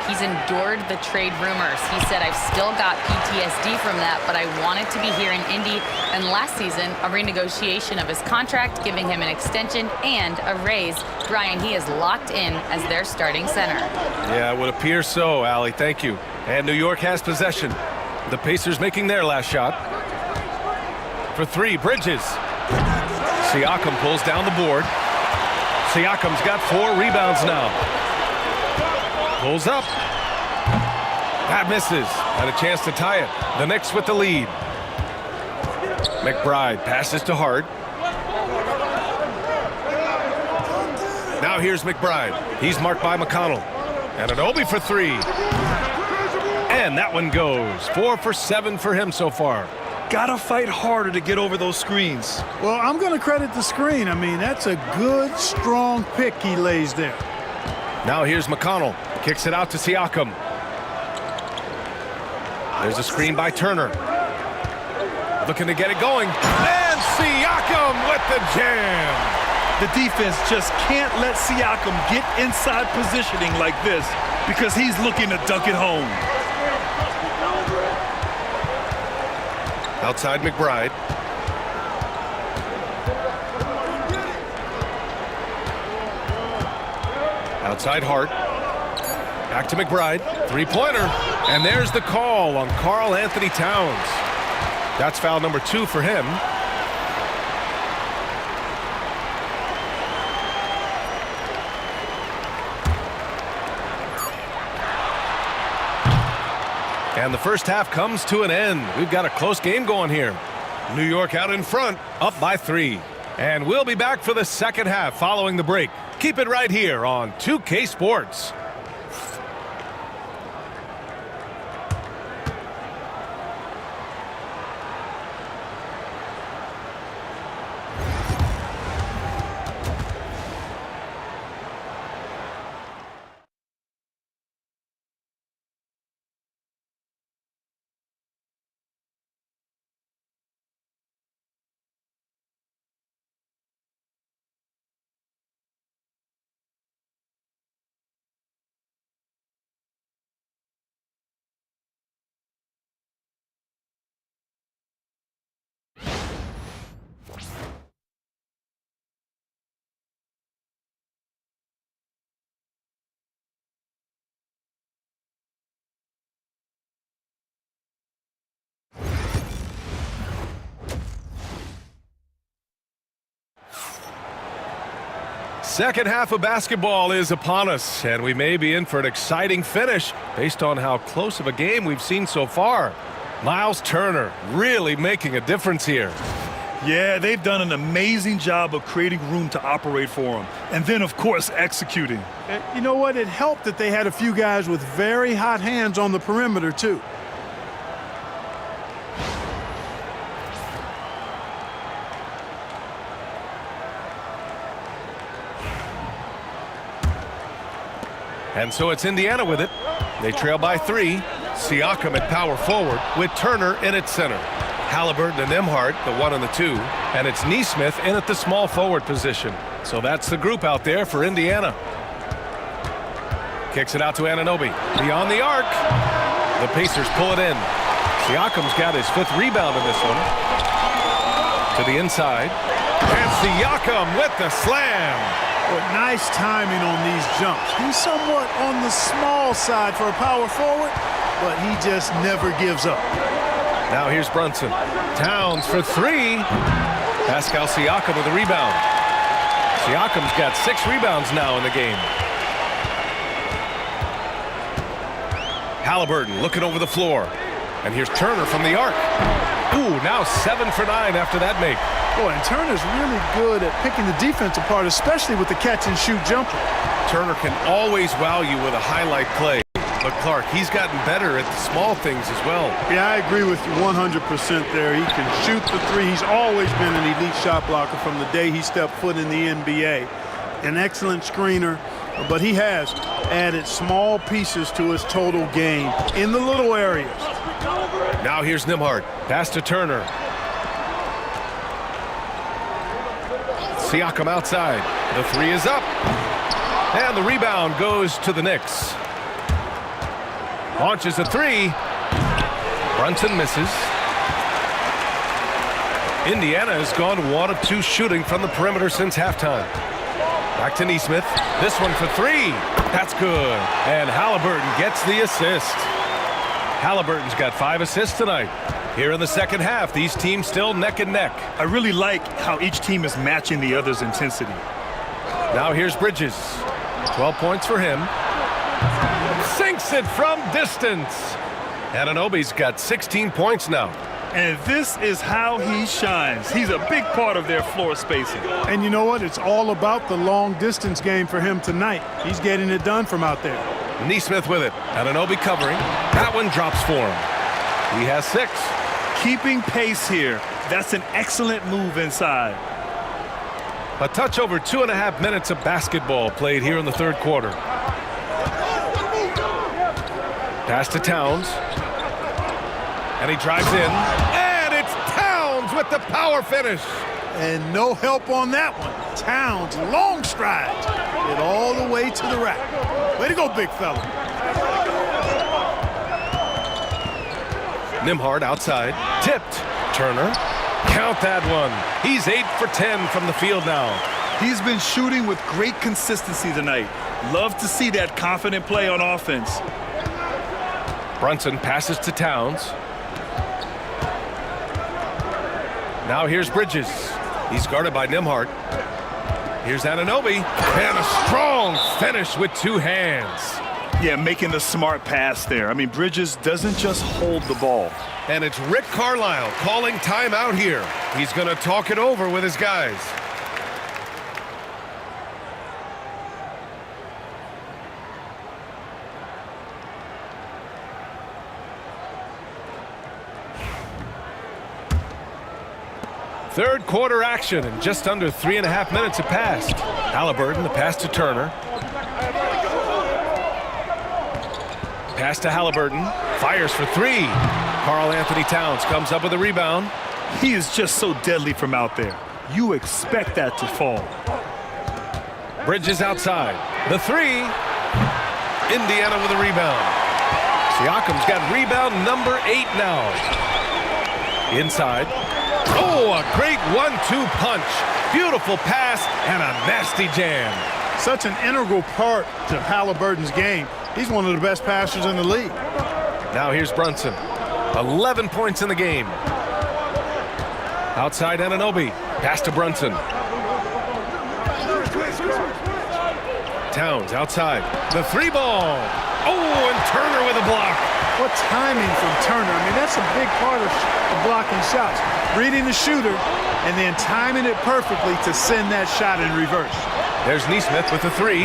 He's endured the trade rumors. He said, I've still got PTSD from that, but I wanted to be here in Indy. And last season, a renegotiation of his contract, giving him an extension and a raise. Brian, he is locked in as their starting center. Yeah, it would appear so, Allie. Thank you. And New York has possession. The Pacers making their last shot. For three, Bridges. Siakam pulls down the board. Siakam's got 4 rebounds now. Pulls up. That misses. Had a chance to tie it. The Knicks with the lead. McBride passes to Hart. Now here's McBride. He's marked by McConnell. Anunoby for 3. And that one goes. 4 for 7 for him so far. Gotta fight harder to get over those screens. Well, I'm going to credit the screen. I mean, that's a good, strong pick he lays there. Now here's McConnell. Kicks it out to Siakam. There's a screen by Turner. Looking to get it going. And Siakam with the jam. The defense just can't let Siakam get inside positioning like this because he's looking to dunk it home. Outside McBride. Outside Hart. Back to McBride. 3-pointer. And there's the call on Karl Anthony Towns. That's foul number 2 for him. And the first half comes to an end. We've got a close game going here. New York out in front, up by 3. And we'll be back for the second half following the break. Keep it right here on 2K Sports. Second half of basketball is upon us, and we may be in for an exciting finish based on how close of a game we've seen so far. Miles Turner really making a difference here. Yeah, they've done an amazing job of creating room to operate for him. And then, of course, executing. You know what? It helped that they had a few guys with very hot hands on the perimeter, too. And so it's Indiana with it. They trail by 3. Siakam at power forward with Turner in at center. Halliburton and Nembhard, the 1 and the 2. And it's Nesmith in at the small forward position. So that's the group out there for Indiana. Kicks it out to Anunoby. Beyond the arc. The Pacers pull it in. Siakam's got his 5th rebound in this one. To the inside. And Siakam with the slam. Well, nice timing on these jumps. He's somewhat on the small side for a power forward, but he just never gives up. Now here's Brunson. Towns for 3. Pascal Siakam with a rebound. Siakam's got 6 rebounds now in the game. Halliburton looking over the floor. And here's Turner from the arc. Ooh, now 7 for 9 after that make. Boy, and Turner's really good at picking the defense apart, especially with the catch-and-shoot jumper. Turner can always wow you with a highlight play. But Clark, he's gotten better at the small things as well. Yeah, I agree with you 100% there. He can shoot the 3. He's always been an elite shot blocker from the day he stepped foot in the NBA. An excellent screener, but he has added small pieces to his total game in the little areas. Now here's Nembhard. Pass to Turner. Siakam outside. The 3 is up. And the rebound goes to the Knicks. Launches a 3. Brunson misses. Indiana has gone 1 of 2 shooting from the perimeter since halftime. Back to Nesmith. This one for 3. That's good. And Halliburton gets the assist. Halliburton's got 5 assists tonight. Here in the second half, these teams still neck and neck. I really like how each team is matching the other's intensity. Now here's Bridges. 12 points for him. Sinks it from distance. Anunoby's got 16 points now. And this is how he shines. He's a big part of their floor spacing. And you know what? It's all about the long-distance game for him tonight. He's getting it done from out there. Nesmith with it. Anunoby covering. That one drops for him. He has 6. Keeping pace here. That's an excellent move inside. A touch over 2.5 minutes of basketball played here in the third quarter. Pass to Towns. And he drives in. And it's Towns with the power finish. And no help on that one. Towns, long strides. Get all the way to the rack. Way to go, big fella. Nembhard outside. Tipped. Turner. Count that one. He's 8 for 10 from the field now. He's been shooting with great consistency tonight. Love to see that confident play on offense. Brunson passes to Towns. Now here's Bridges. He's guarded by Nembhard. Here's Anunoby. And a strong finish with 2 hands. Yeah, making the smart pass there. I mean, Bridges doesn't just hold the ball. And it's Rick Carlisle calling timeout here. He's going to talk it over with his guys. Third quarter action, and just under 3.5 minutes have passed. Halliburton, the pass to Turner. Pass to Halliburton. Fires for 3. Karl Anthony Towns comes up with a rebound. He is just so deadly from out there. You expect that to fall. Bridges outside. The 3. Indiana with a rebound. Siakam's got rebound number 8 now. Inside. Oh, a great 1-2 punch. Beautiful pass and a nasty jam. Such an integral part to Halliburton's game. He's one of the best passers in the league. Now here's Brunson. 11 points in the game. Outside Anunoby. Pass to Brunson. Towns outside. The 3 ball. Oh, and Turner with a block. What timing from Turner. I mean, that's a big part of blocking shots. Reading the shooter and then timing it perfectly to send that shot in reverse. There's Nesmith with the 3.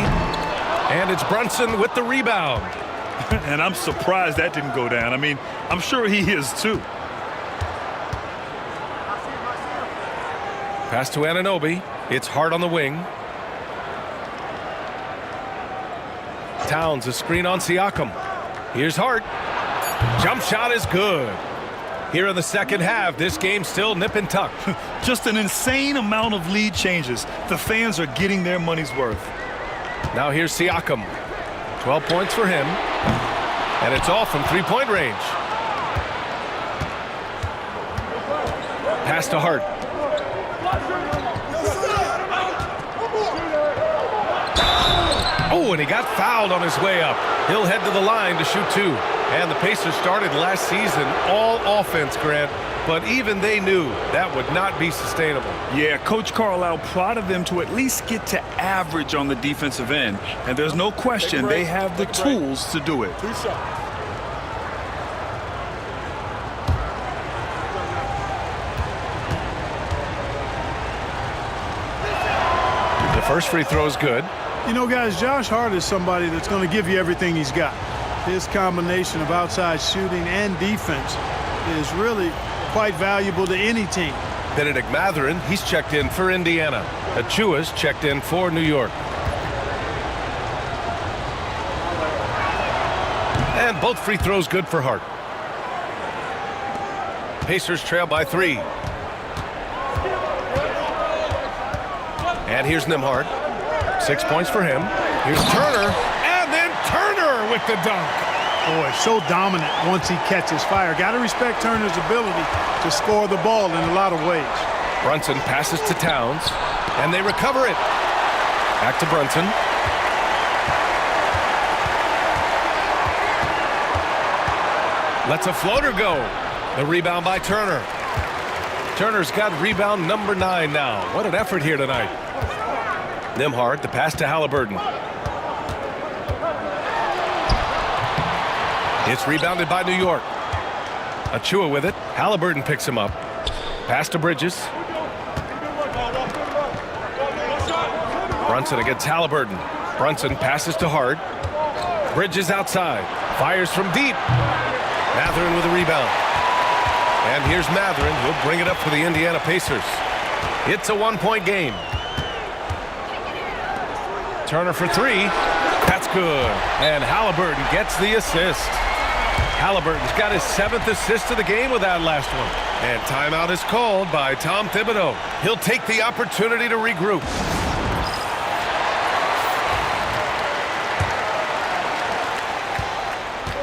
And it's Brunson with the rebound. And I'm surprised that didn't go down. I mean, I'm sure he is too. Pass to Anunoby. It's Hart on the wing. Towns, a screen on Siakam. Here's Hart. Jump shot is good. Here in the second half, this game's still nip and tuck. Just an insane amount of lead changes. The fans are getting their money's worth. Now here's Siakam. 12 points for him. And it's off from three-point range. Pass to Hart. Oh, and he got fouled on his way up. He'll head to the line to shoot two. And the Pacers started last season all offense, Grant, but even they knew that would not be sustainable. Yeah, Coach Carlisle prodded them to at least get to average on the defensive end. And there's no question they have the tools to do it. The first free throw is good. You know, guys, Josh Hart is somebody that's going to give you everything he's got. His combination of outside shooting and defense is really quite valuable to any team. Benedict Mathurin, he's checked in for Indiana. Achua's checked in for New York. And both free throws good for Hart. Pacers trail by 3. And here's Nembhard. 6 points for him. Here's Turner. And then Turner with the dunk. Boy, so dominant once he catches fire. Got to respect Turner's ability to score the ball in a lot of ways. Brunson passes to Towns. And they recover it. Back to Brunson. Lets a floater go. The rebound by Turner. Turner's got rebound number 9 now. What an effort here tonight. Nembhard, the pass to Halliburton. It's rebounded by New York. Achua with it. Halliburton picks him up. Pass to Bridges. Brunson against Halliburton. Brunson passes to Hart. Bridges outside. Fires from deep. Mathurin with a rebound. And here's Mathurin. He'll bring it up for the Indiana Pacers. It's a 1-point game. Turner for 3. That's good. And Halliburton gets the assist. Halliburton's got his 7th assist of the game with that last one. And timeout is called by Tom Thibodeau. He'll take the opportunity to regroup.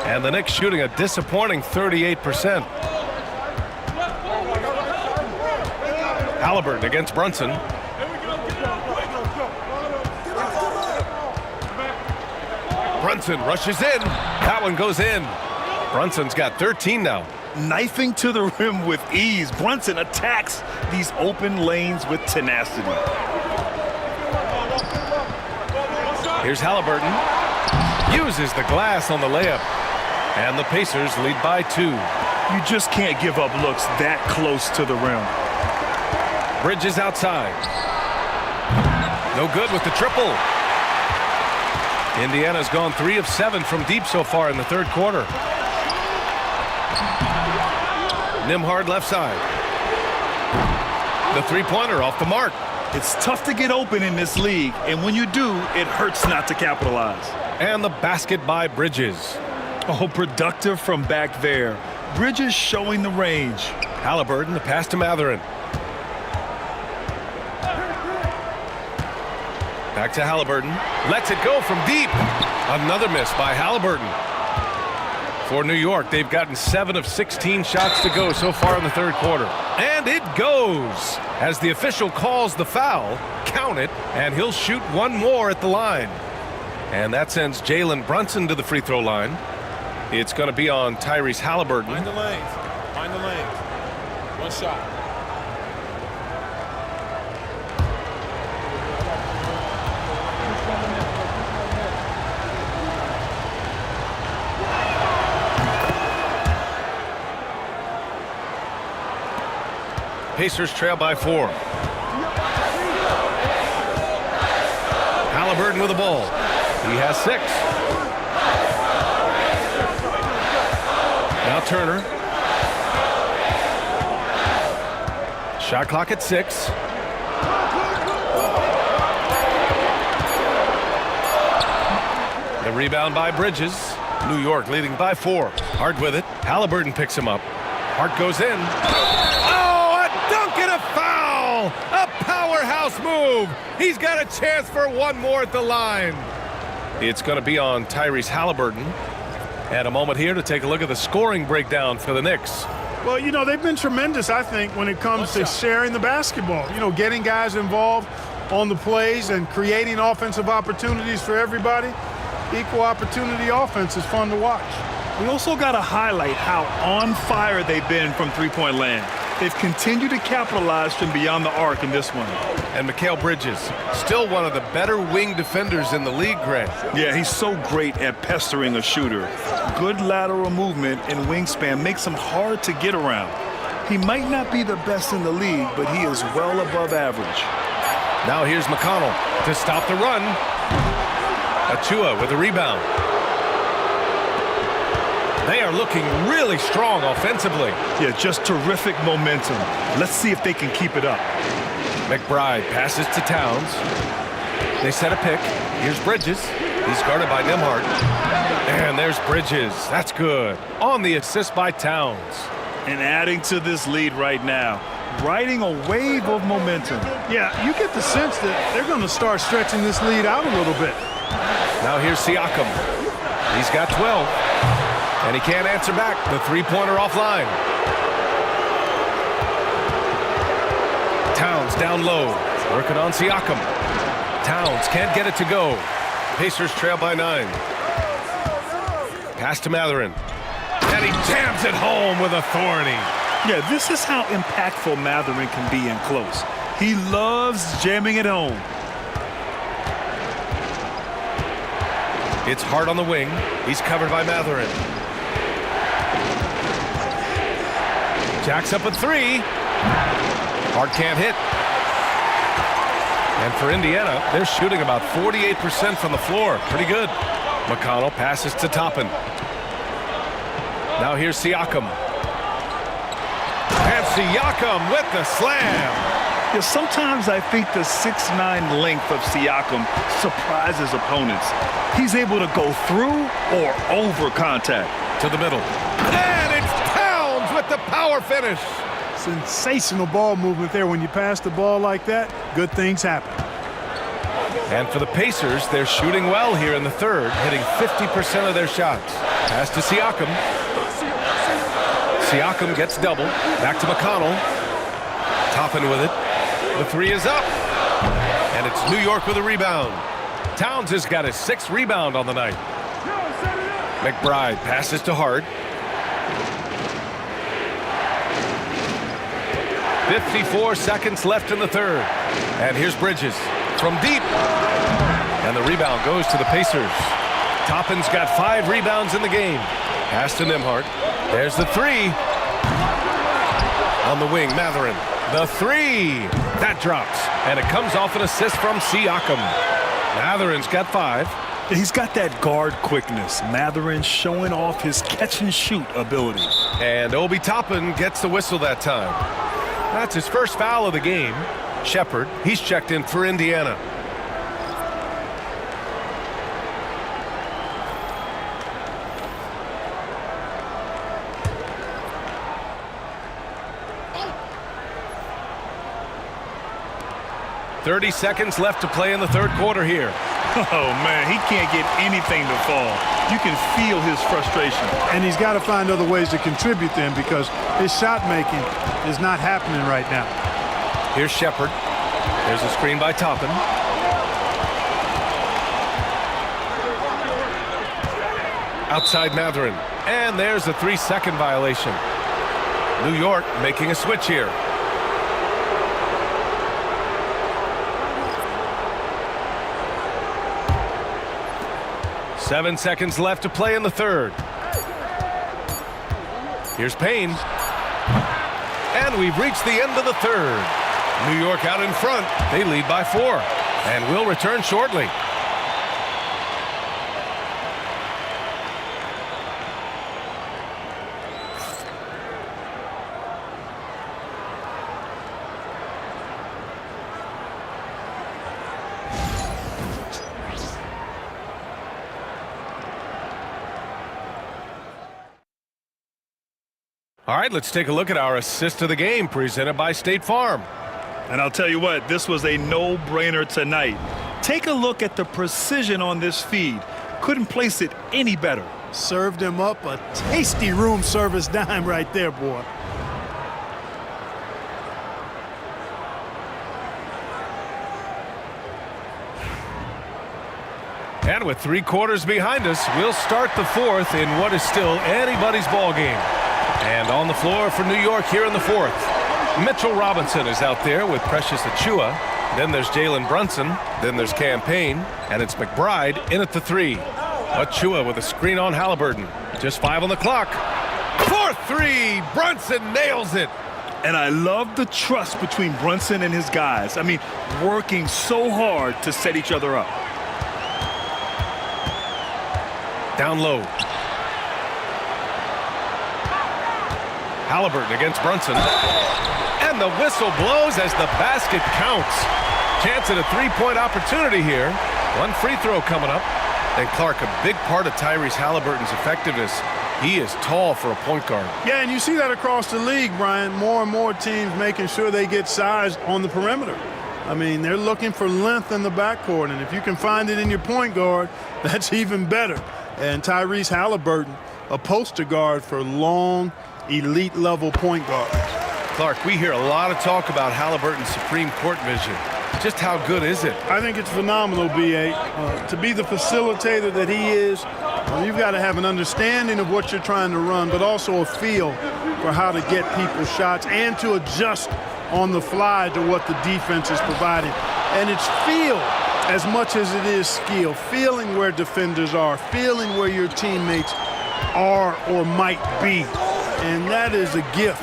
And the Knicks shooting a disappointing 38%. Halliburton against Brunson. Brunson rushes in. That one goes in. Brunson's got 13 now. Knifing to the rim with ease. Brunson attacks these open lanes with tenacity. Here's Halliburton. Uses the glass on the layup. And the Pacers lead by 2. You just can't give up looks that close to the rim. Bridges outside. No good with the triple. Indiana's gone 3 of 7 from deep so far in the third quarter. Nembhard left side. The three-pointer off the mark. It's tough to get open in this league, and when you do, it hurts not to capitalize. And the basket by Bridges. Oh, productive from back there. Bridges showing the range. Halliburton, the pass to Mathurin. Back to Halliburton. Lets it go from deep. Another miss by Halliburton. For New York, they've gotten 7 of 16 shots to go so far in the third quarter. And it goes. As the official calls the foul, count it, and he'll shoot one more at the line. And that sends Jalen Brunson to the free throw line. It's going to be on Tyrese Halliburton. Find the lanes. Find the lanes. One shot. Pacers trail by 4. Halliburton with the ball. He has 6. Now Turner. Shot clock at 6. The rebound by Bridges. New York leading by 4. Hard with it. Halliburton picks him up. Hart goes in. Oh, a dunk and a foul! A powerhouse move. He's got a chance for one more at the line. It's going to be on Tyrese Halliburton. And a moment here to take a look at the scoring breakdown for the Knicks. Well, you know, they've been tremendous, I think, when it comes to sharing the basketball. You know, getting guys involved on the plays and creating offensive opportunities for everybody. Equal opportunity offense is fun to watch. We also got to highlight how on fire they've been from three-point land. They've continued to capitalize from beyond the arc in this one. And Mikal Bridges, still one of the better wing defenders in the league, Greg. Yeah, he's so great at pestering a shooter. Good lateral movement and wingspan makes him hard to get around. He might not be the best in the league, but he is well above average. Now here's McConnell to stop the run. Achua with a rebound. They are looking really strong offensively. Yeah, just terrific momentum. Let's see if they can keep it up. McBride passes to Towns. They set a pick. Here's Bridges. He's guarded by Nembhard. And there's Bridges. That's good. On the assist by Towns. And adding to this lead right now. Riding a wave of momentum. Yeah, you get the sense that they're going to start stretching this lead out a little bit. Now here's Siakam. He's got 12. And he can't answer back. The three-pointer offline. Towns down low. Working on Siakam. Towns can't get it to go. Pacers trail by 9. Pass to Matherin. And he jams it home with authority. Yeah, this is how impactful Matherin can be in close. He loves jamming it home. It's Hart on the wing. He's covered by Matherin. Jacks up a 3. Hart can't hit. And for Indiana, they're shooting about 48% from the floor. Pretty good. McConnell passes to Toppin. Now here's Siakam. And Siakam with the slam. Yeah, sometimes I think the 6'9" length of Siakam surprises opponents. He's able to go through or over contact. To the middle. And it's Towns with the power finish. Sensational ball movement there. When you pass the ball like that, good things happen. And for the Pacers, they're shooting well here in the third, hitting 50% of their shots. Pass to Siakam. Siakam gets double. Back to McConnell. Toppin with it. The 3 is up. And it's New York with a rebound. Towns has got his 6th rebound on the night. McBride passes to Hart. 54 seconds left in the third. And here's Bridges from deep. And the rebound goes to the Pacers. Toppin's got 5 rebounds in the game. Pass to Nembhard. There's the 3. On the wing, Matherin. The 3. That drops. And it comes off an assist from Siakam. Matherin's got 5. He's got that guard quickness. Matherin showing off his catch-and-shoot ability. And Obi Toppin gets the whistle that time. That's his first foul of the game. Shepard, he's checked in for Indiana. .30 seconds left to play in the third quarter here. Oh, man, he can't get anything to fall. You can feel his frustration. And he's got to find other ways to contribute then because his shot making is not happening right now. Here's Shepard. There's a screen by Toppin. Outside Matherin. And there's a 3-second violation. New York making a switch here. Seven seconds left to play in the third. Here's Payne. And we've reached the end of the third. New York out in front. They lead by 4. And will return shortly. All right, let's take a look at our assist of the game presented by State Farm. And I'll tell you what, this was a no-brainer tonight. Take a look at the precision on this feed. Couldn't place it any better. Served him up a tasty room service dime right there, boy. And with 3 quarters behind us, we'll start the fourth in what is still anybody's ball game. And on the floor for New York here in the fourth, Mitchell Robinson is out there with Precious Achiuwa. Then there's Jalen Brunson. Then there's Cam Payne. And it's McBride in at the 3. Achiuwa with a screen on Halliburton. Just 5 on the clock. 4-3. Brunson nails it. And I love the trust between Brunson and his guys. I mean, working so hard to set each other up. Down low. Halliburton against Brunson. And the whistle blows as the basket counts. Chance at a 3-point opportunity here. 1 free throw coming up. And Clark, a big part of Tyrese Halliburton's effectiveness. He is tall for a point guard. Yeah, and you see that across the league, Brian. More and more teams making sure they get size on the perimeter. I mean, they're looking for length in the backcourt, and if you can find it in your point guard, that's even better. And Tyrese Halliburton, a poster guard for long, elite-level point guards. Clark, we hear a lot of talk about Halliburton's supreme court vision. Just how good is it? I think it's phenomenal, B.A. To be the facilitator that he is, you've got to have an understanding of what you're trying to run, but also a feel for how to get people shots and to adjust on the fly to what the defense is providing. And it's feel as much as it is skill, feeling where defenders are, feeling where your teammates are or might be. And that is a gift,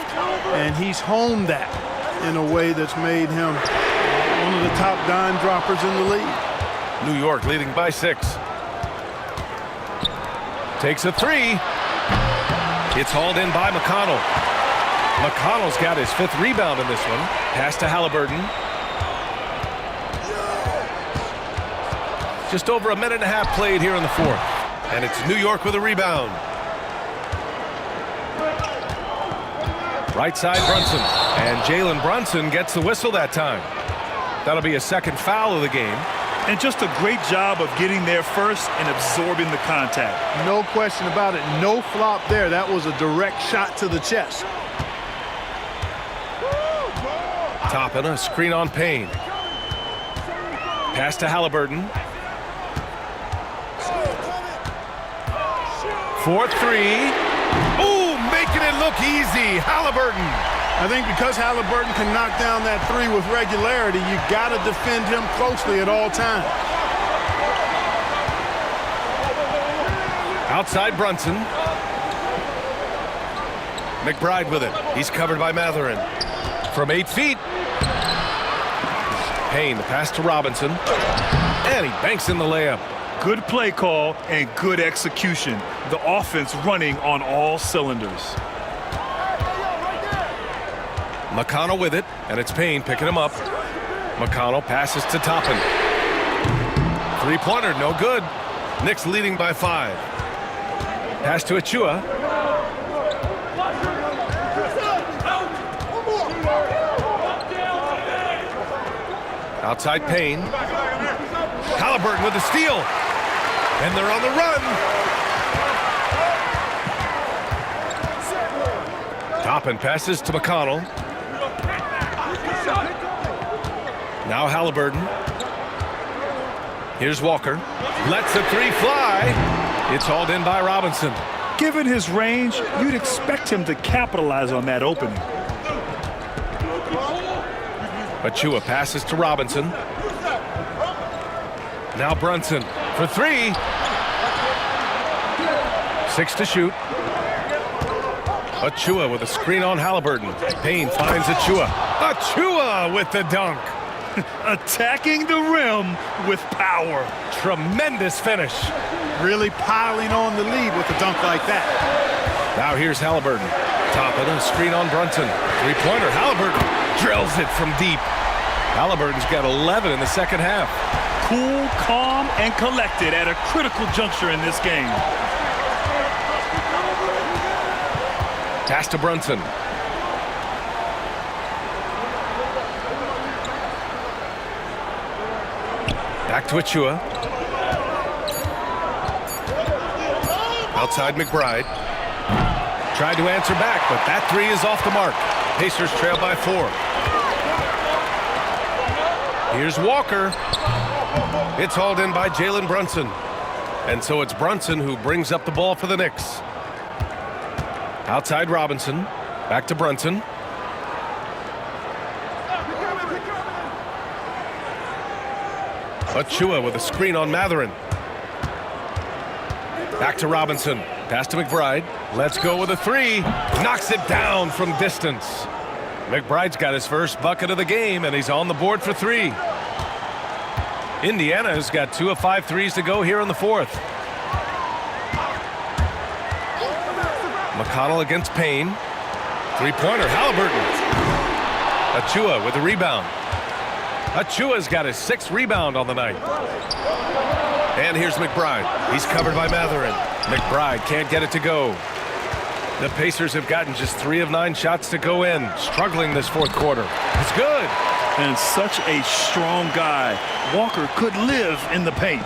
and he's honed that in a way that's made him one of the top dime droppers in the league. New York leading by 6. Takes a 3. It's hauled in by McConnell. McConnell's got his 5th rebound in this one. Pass to Halliburton. Just over a minute and a half played here in the fourth. And it's New York with a rebound. Right side Brunson. And Jalen Brunson gets the whistle that time. That'll be a 2nd foul of the game. And just a great job of getting there first and absorbing the contact. No question about it. No flop there. That was a direct shot to the chest. Toppin, a screen on Payne. Pass to Halliburton. 4-3. Ooh, making it look easy. Halliburton. I think because Halliburton can knock down that 3 with regularity, you got to defend him closely at all times. Outside Brunson. McBride with it. He's covered by Matherin. From 8 feet. Payne, the pass to Robinson. And he banks in the layup. Good play call and good execution. The offense running on all cylinders. McConnell with it, and it's Payne picking him up. McConnell passes to Toppin. 3-pointer, no good. Knicks leading by 5. Pass to Achiuwa. Outside Payne. Halliburton with the steal. And they're on the run. Toppin passes to McConnell. Now Halliburton. Here's Walker. Lets the 3 fly. It's hauled in by Robinson. Given his range, you'd expect him to capitalize on that opening. Achiuwa passes to Robinson. Now Brunson for 3. 6 to shoot. Achiuwa with a screen on Halliburton. Payne finds Achiuwa. Achiuwa with the dunk. Attacking the rim with power. Tremendous finish. Really piling on the lead with a dunk like that. Now here's Halliburton. Toppin, a screen on Brunson. 3-pointer. Halliburton drills it from deep. Halliburton's got 11 in the second half. Cool, calm, and collected at a critical juncture in this game. Pass to Brunson. Back to Achua. Outside McBride. Tried to answer back, but that three is off the mark. Pacers trail by 4. Here's Walker. It's hauled in by Jalen Brunson. And so it's Brunson who brings up the ball for the Knicks. Outside Robinson. Back to Brunson. Achua with a screen on Matherin. Back to Robinson. Pass to McBride. Let's go with a three. Knocks it down from distance. McBride's got his first bucket of the game, and he's on the board for 3. Indiana has got 2 of 5 threes to go here in the 4th. McConnell against Payne. Three-pointer, Halliburton. Achua with a rebound. Achua's got his 6th rebound on the night. And here's McBride. He's covered by Matherin. McBride can't get it to go. The Pacers have gotten just 3 of 9 shots to go in. Struggling this 4th quarter. It's good. And such a strong guy. Walker could live in the paint.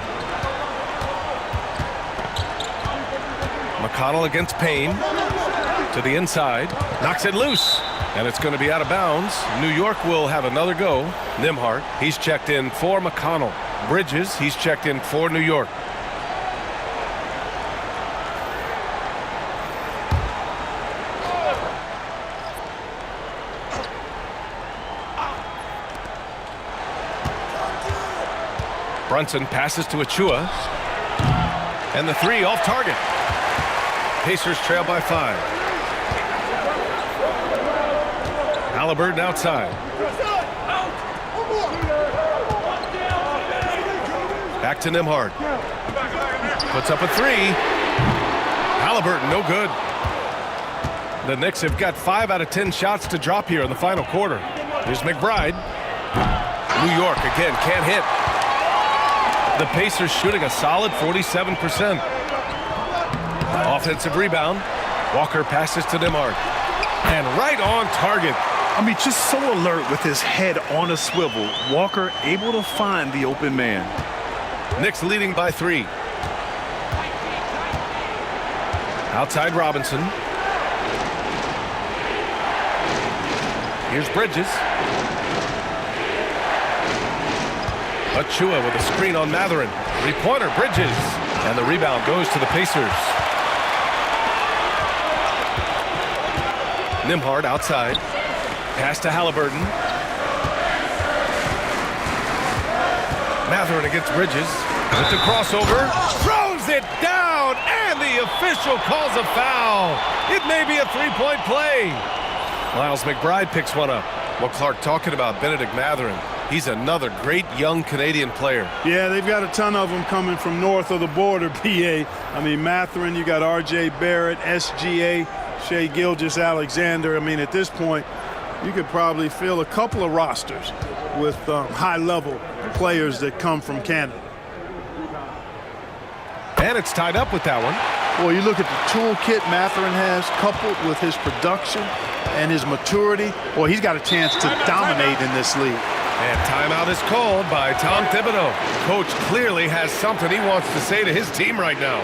McConnell against Payne. To the inside. Knocks it loose. And it's going to be out of bounds. New York will have another go. Nembhard, he's checked in for McConnell. Bridges, he's checked in for New York. Brunson passes to Achua. And the three off target. Pacers trail by 5. Halliburton outside. Back to Nembhard. Puts up a 3. Halliburton, no good. The Knicks have got 5 out of 10 shots to drop here in the final quarter. Here's McBride. New York again can't hit. The Pacers shooting a solid 47%. Offensive rebound. Walker passes to Nembhard. And right on target. I mean, just so alert with his head on a swivel. Walker able to find the open man. Knicks leading by 3. Outside Robinson. Here's Bridges. Achua with a screen on Matherin. Three-pointer, Bridges. And the rebound goes to the Pacers. Nembhard outside. Pass to Halliburton. Matherin against Bridges. With the crossover. Throws it down. And the official calls a foul. It may be a 3-point play. Miles McBride picks one up. Well, Clark, talking about Benedict Matherin. He's another great young Canadian player. Yeah, they've got a ton of them coming from north of the border, PA. I mean, Matherin, you got R.J. Barrett, SGA, Shai Gilgeous-Alexander. I mean, at this point, you could probably fill a couple of rosters with high-level players that come from Canada. And it's tied up with that one. Well, you look at the toolkit Matherin has, coupled with his production and his maturity. Well, he's got a chance to dominate in this league. And timeout is called by Tom Thibodeau. Coach clearly has something he wants to say to his team right now.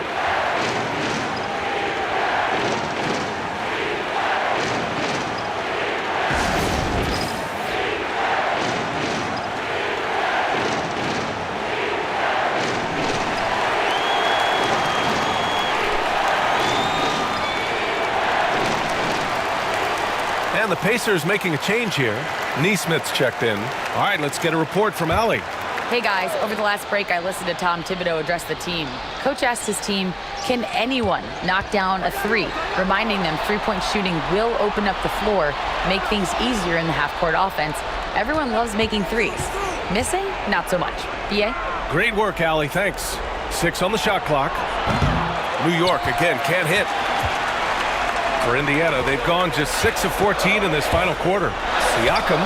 And the Pacers making a change here. Neesmith's checked in. All right, let's get a report from Allie. Hey guys, over the last break, I listened to Tom Thibodeau address the team. Coach asked his team, can anyone knock down a 3? Reminding them 3-point shooting will open up the floor, make things easier in the half-court offense. Everyone loves making 3s. Missing? Not so much. BA? Great work, Allie. Thanks. 6 on the shot clock. New York, again, can't hit. For Indiana, they've gone just 6 of 14 in this final quarter. Siakam,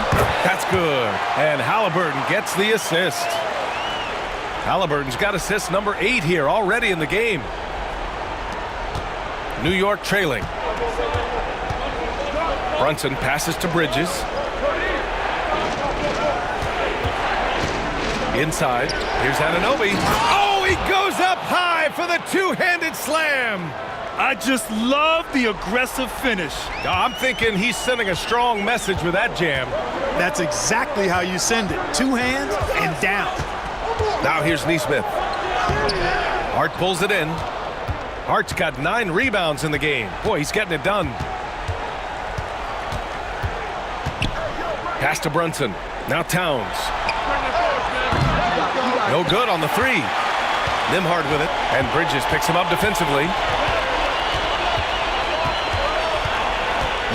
that's good. And Halliburton gets the assist. Halliburton's got assist number 8 here already in the game. New York trailing. Brunson passes to Bridges. Inside, here's Anunoby. Oh, he goes up high for the two-handed slam. I just love the aggressive finish. I'm thinking he's sending a strong message with that jam. That's exactly how you send it. Two hands and down. Now here's Neesmith. Hart pulls it in. Hart's got 9 rebounds in the game. Boy, he's getting it done. Pass to Brunson. Now Towns. No good on the 3. Nembhard with it. And Bridges picks him up defensively.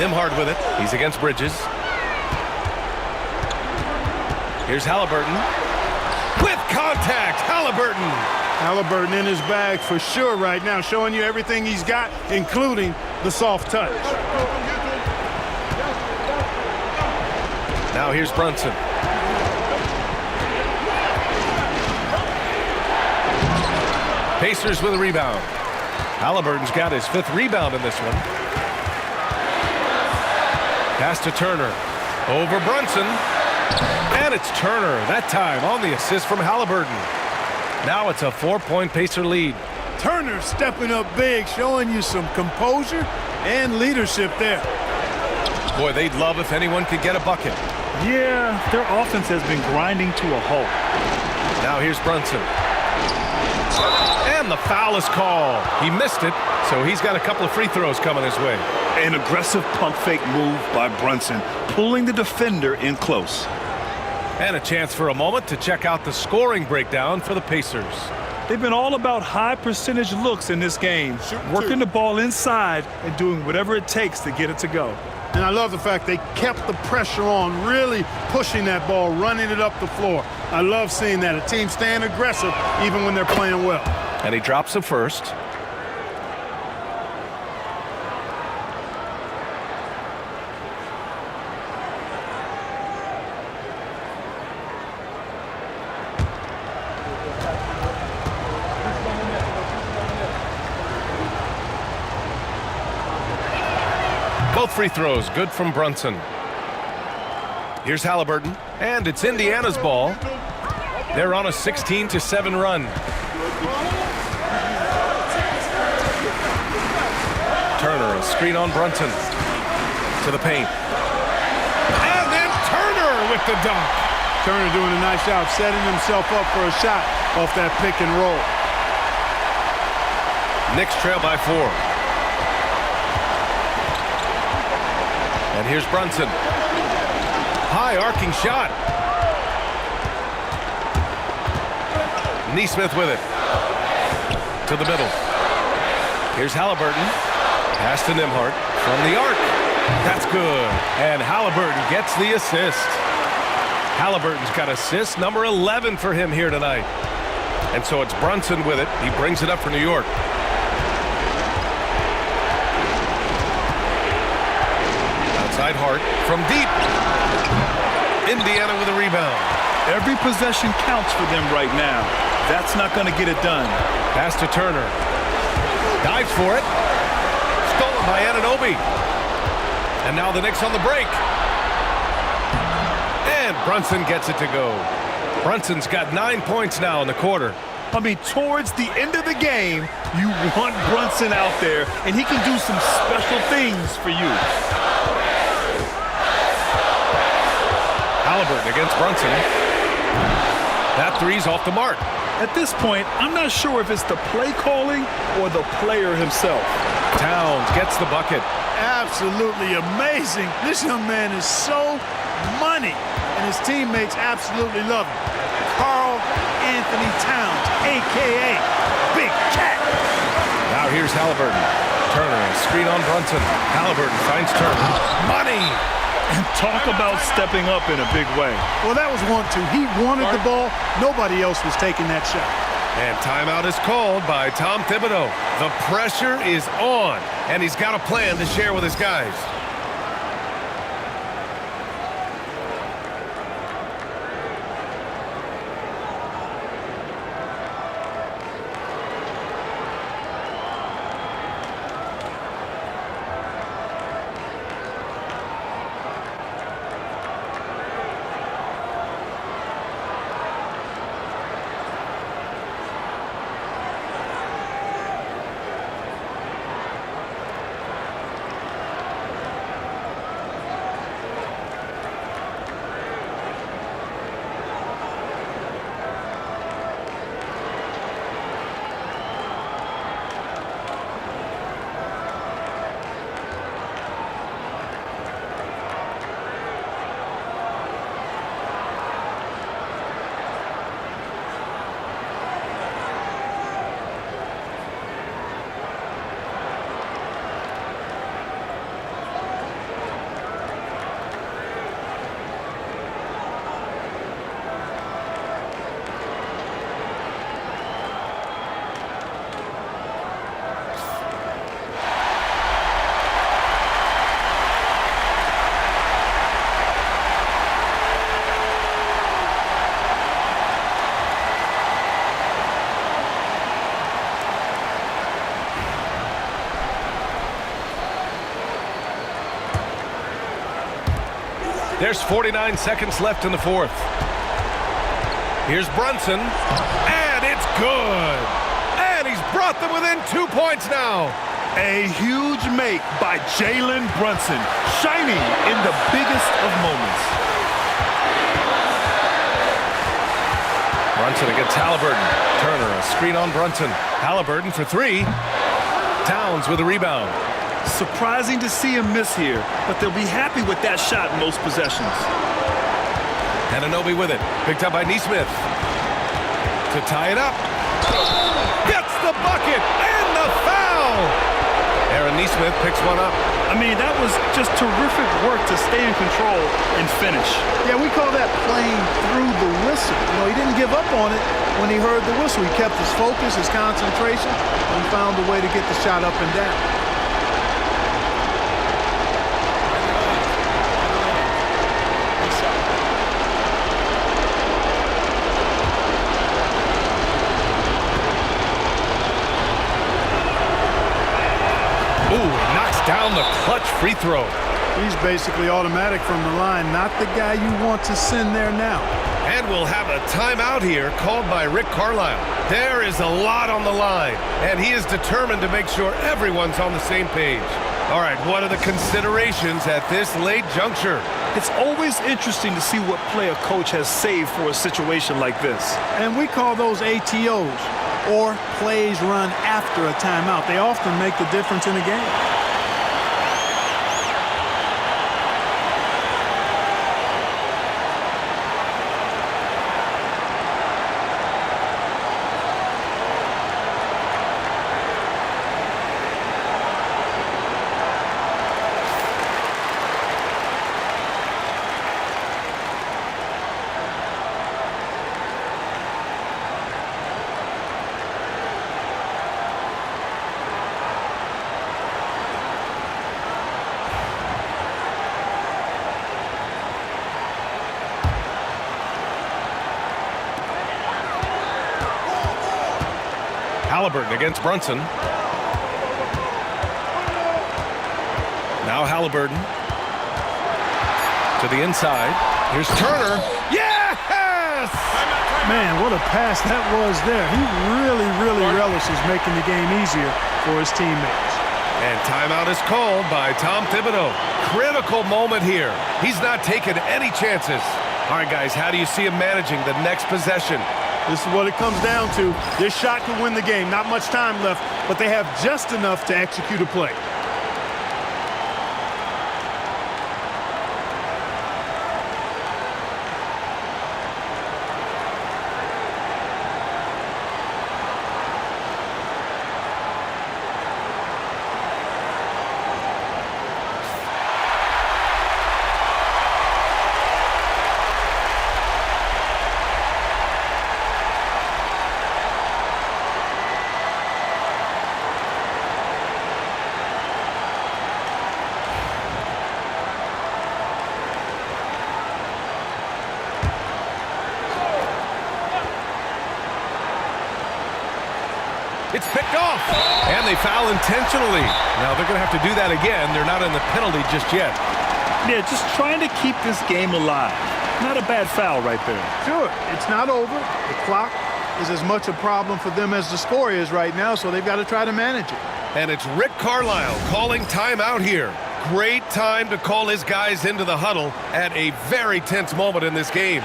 Nembhard with it. He's against Bridges. Here's Halliburton. With contact, Halliburton. Halliburton in his bag for sure right now, showing you everything he's got, including the soft touch. Now here's Brunson. Pacers with a rebound. Halliburton's got his 5th rebound in this one. Pass to Turner. Over Brunson. And it's Turner, that time on the assist from Halliburton. Now it's a 4-point Pacer lead. Turner stepping up big, showing you some composure and leadership there. Boy, they'd love if anyone could get a bucket. Yeah, their offense has been grinding to a halt. Now here's Brunson. And the foul is called. He missed it, so he's got a couple of free throws coming his way. An aggressive pump fake move by Brunson, pulling the defender in close. And a chance for a moment to check out the scoring breakdown for the Pacers. They've been all about high percentage looks in this game, working the ball inside and doing whatever it takes to get it to go. And I love the fact they kept the pressure on, really pushing that ball, running it up the floor. I love seeing that. A team staying aggressive even when they're playing well. And he drops the first. Both free throws good from Brunson. Here's Halliburton, and it's Indiana's ball. They're on a 16-7 run. Turner, a screen on Brunson. To the paint. And then Turner with the dunk. Turner doing a nice job setting himself up for a shot off that pick and roll. Knicks trail by 4. And here's Brunson. High arcing shot. Neesmith with it. To the middle. Here's Halliburton. Pass to Nembhard from the arc. That's good. And Halliburton gets the assist. Halliburton's got assist number 11 for him here tonight. And so it's Brunson with it. He brings it up for New York. Outside Hart from deep. Indiana with a rebound. Every possession counts for them right now. That's not going to get it done. Pass to Turner. Dives for it. Stolen by Anunoby. And now the Knicks on the break. And Brunson gets it to go. Brunson's got 9 points now in the quarter. I mean, towards the end of the game, you want Brunson out there, and he can do some special things for you. Halliburton against Brunson. That three's off the mark. At this point, I'm not sure if it's the play calling or the player himself. Towns gets the bucket. Absolutely amazing. This young man is so money, and his teammates absolutely love him. Karl Anthony Towns, a.k.a. Big Cat. Now here's Halliburton. Turner, screen on Brunson. Halliburton finds Turner. Money! And talk about stepping up in a big way. Well, that was 1-2. He wanted the ball. Nobody else was taking that shot. And timeout is called by Tom Thibodeau. The pressure is on, and he's got a plan to share with his guys. There's 49 seconds left in the fourth. Here's Brunson, and it's good. And he's brought them within 2 points now. A huge make by Jalen Brunson, shining in the biggest of moments. Brunson against Halliburton. Turner, a screen on Brunson. Halliburton for three. Towns with a rebound. Surprising to see him miss here, but they'll be happy with that shot in most possessions. Anunoby with it. Picked up by Nesmith. To tie it up. Gets the bucket and the foul. Aaron Nesmith picks one up. I mean, that was just terrific work to stay in control and finish. Yeah, we call that playing through the whistle. You know, he didn't give up on it when he heard the whistle. He kept his focus, his concentration, and found a way to get the shot up and down. Down the clutch free throw. He's basically automatic from the line, not the guy you want to send there now. And we'll have a timeout here called by Rick Carlisle. There is a lot on the line, and he is determined to make sure everyone's on the same page. All right, what are the considerations at this late juncture? It's always interesting to see what play a coach has saved for a situation like this. And we call those ATOs, or plays run after a timeout. They often make the difference in a game. Halliburton against Brunson. Now Halliburton to the inside. Here's Turner. Yes! Man, what a pass that was there. He really relishes making the game easier for his teammates. And timeout is called by Tom Thibodeau. Critical moment here. He's not taking any chances. All right, guys, how do you see him managing the next possession? This is what it comes down to. This shot could win the game. Not much time left, but they have just enough to execute a play. It's picked off, and they foul intentionally. Now they're going to have to do that again. They're not in the penalty just yet. Yeah, just trying to keep this game alive. Not a bad foul right there. Sure, it's not over. The clock is as much a problem for them as the score is right now, so they've got to try to manage it. And it's Rick Carlisle calling timeout here. Great time to call his guys into the huddle at a very tense moment in this game.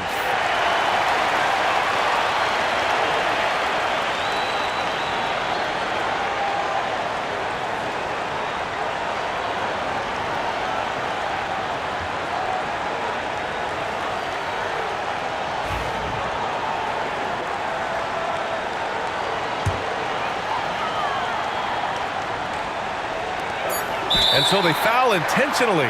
And so they foul intentionally.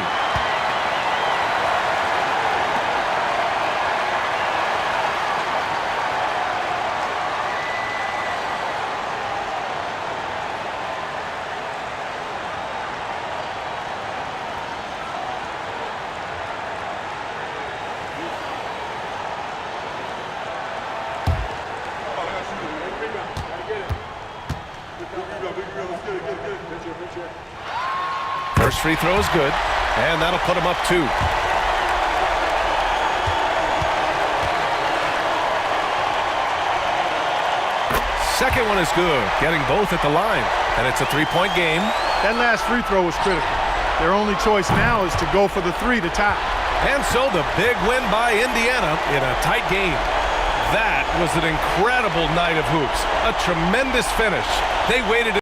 First free throw is good, and that'll put him up 2. second one is good, getting both at the line. And it's a three-point game. That last free throw was critical. Their only choice now is to go for the three to tie. And so the big win by Indiana in a tight game. That was an incredible night of hoops. A tremendous finish. They waited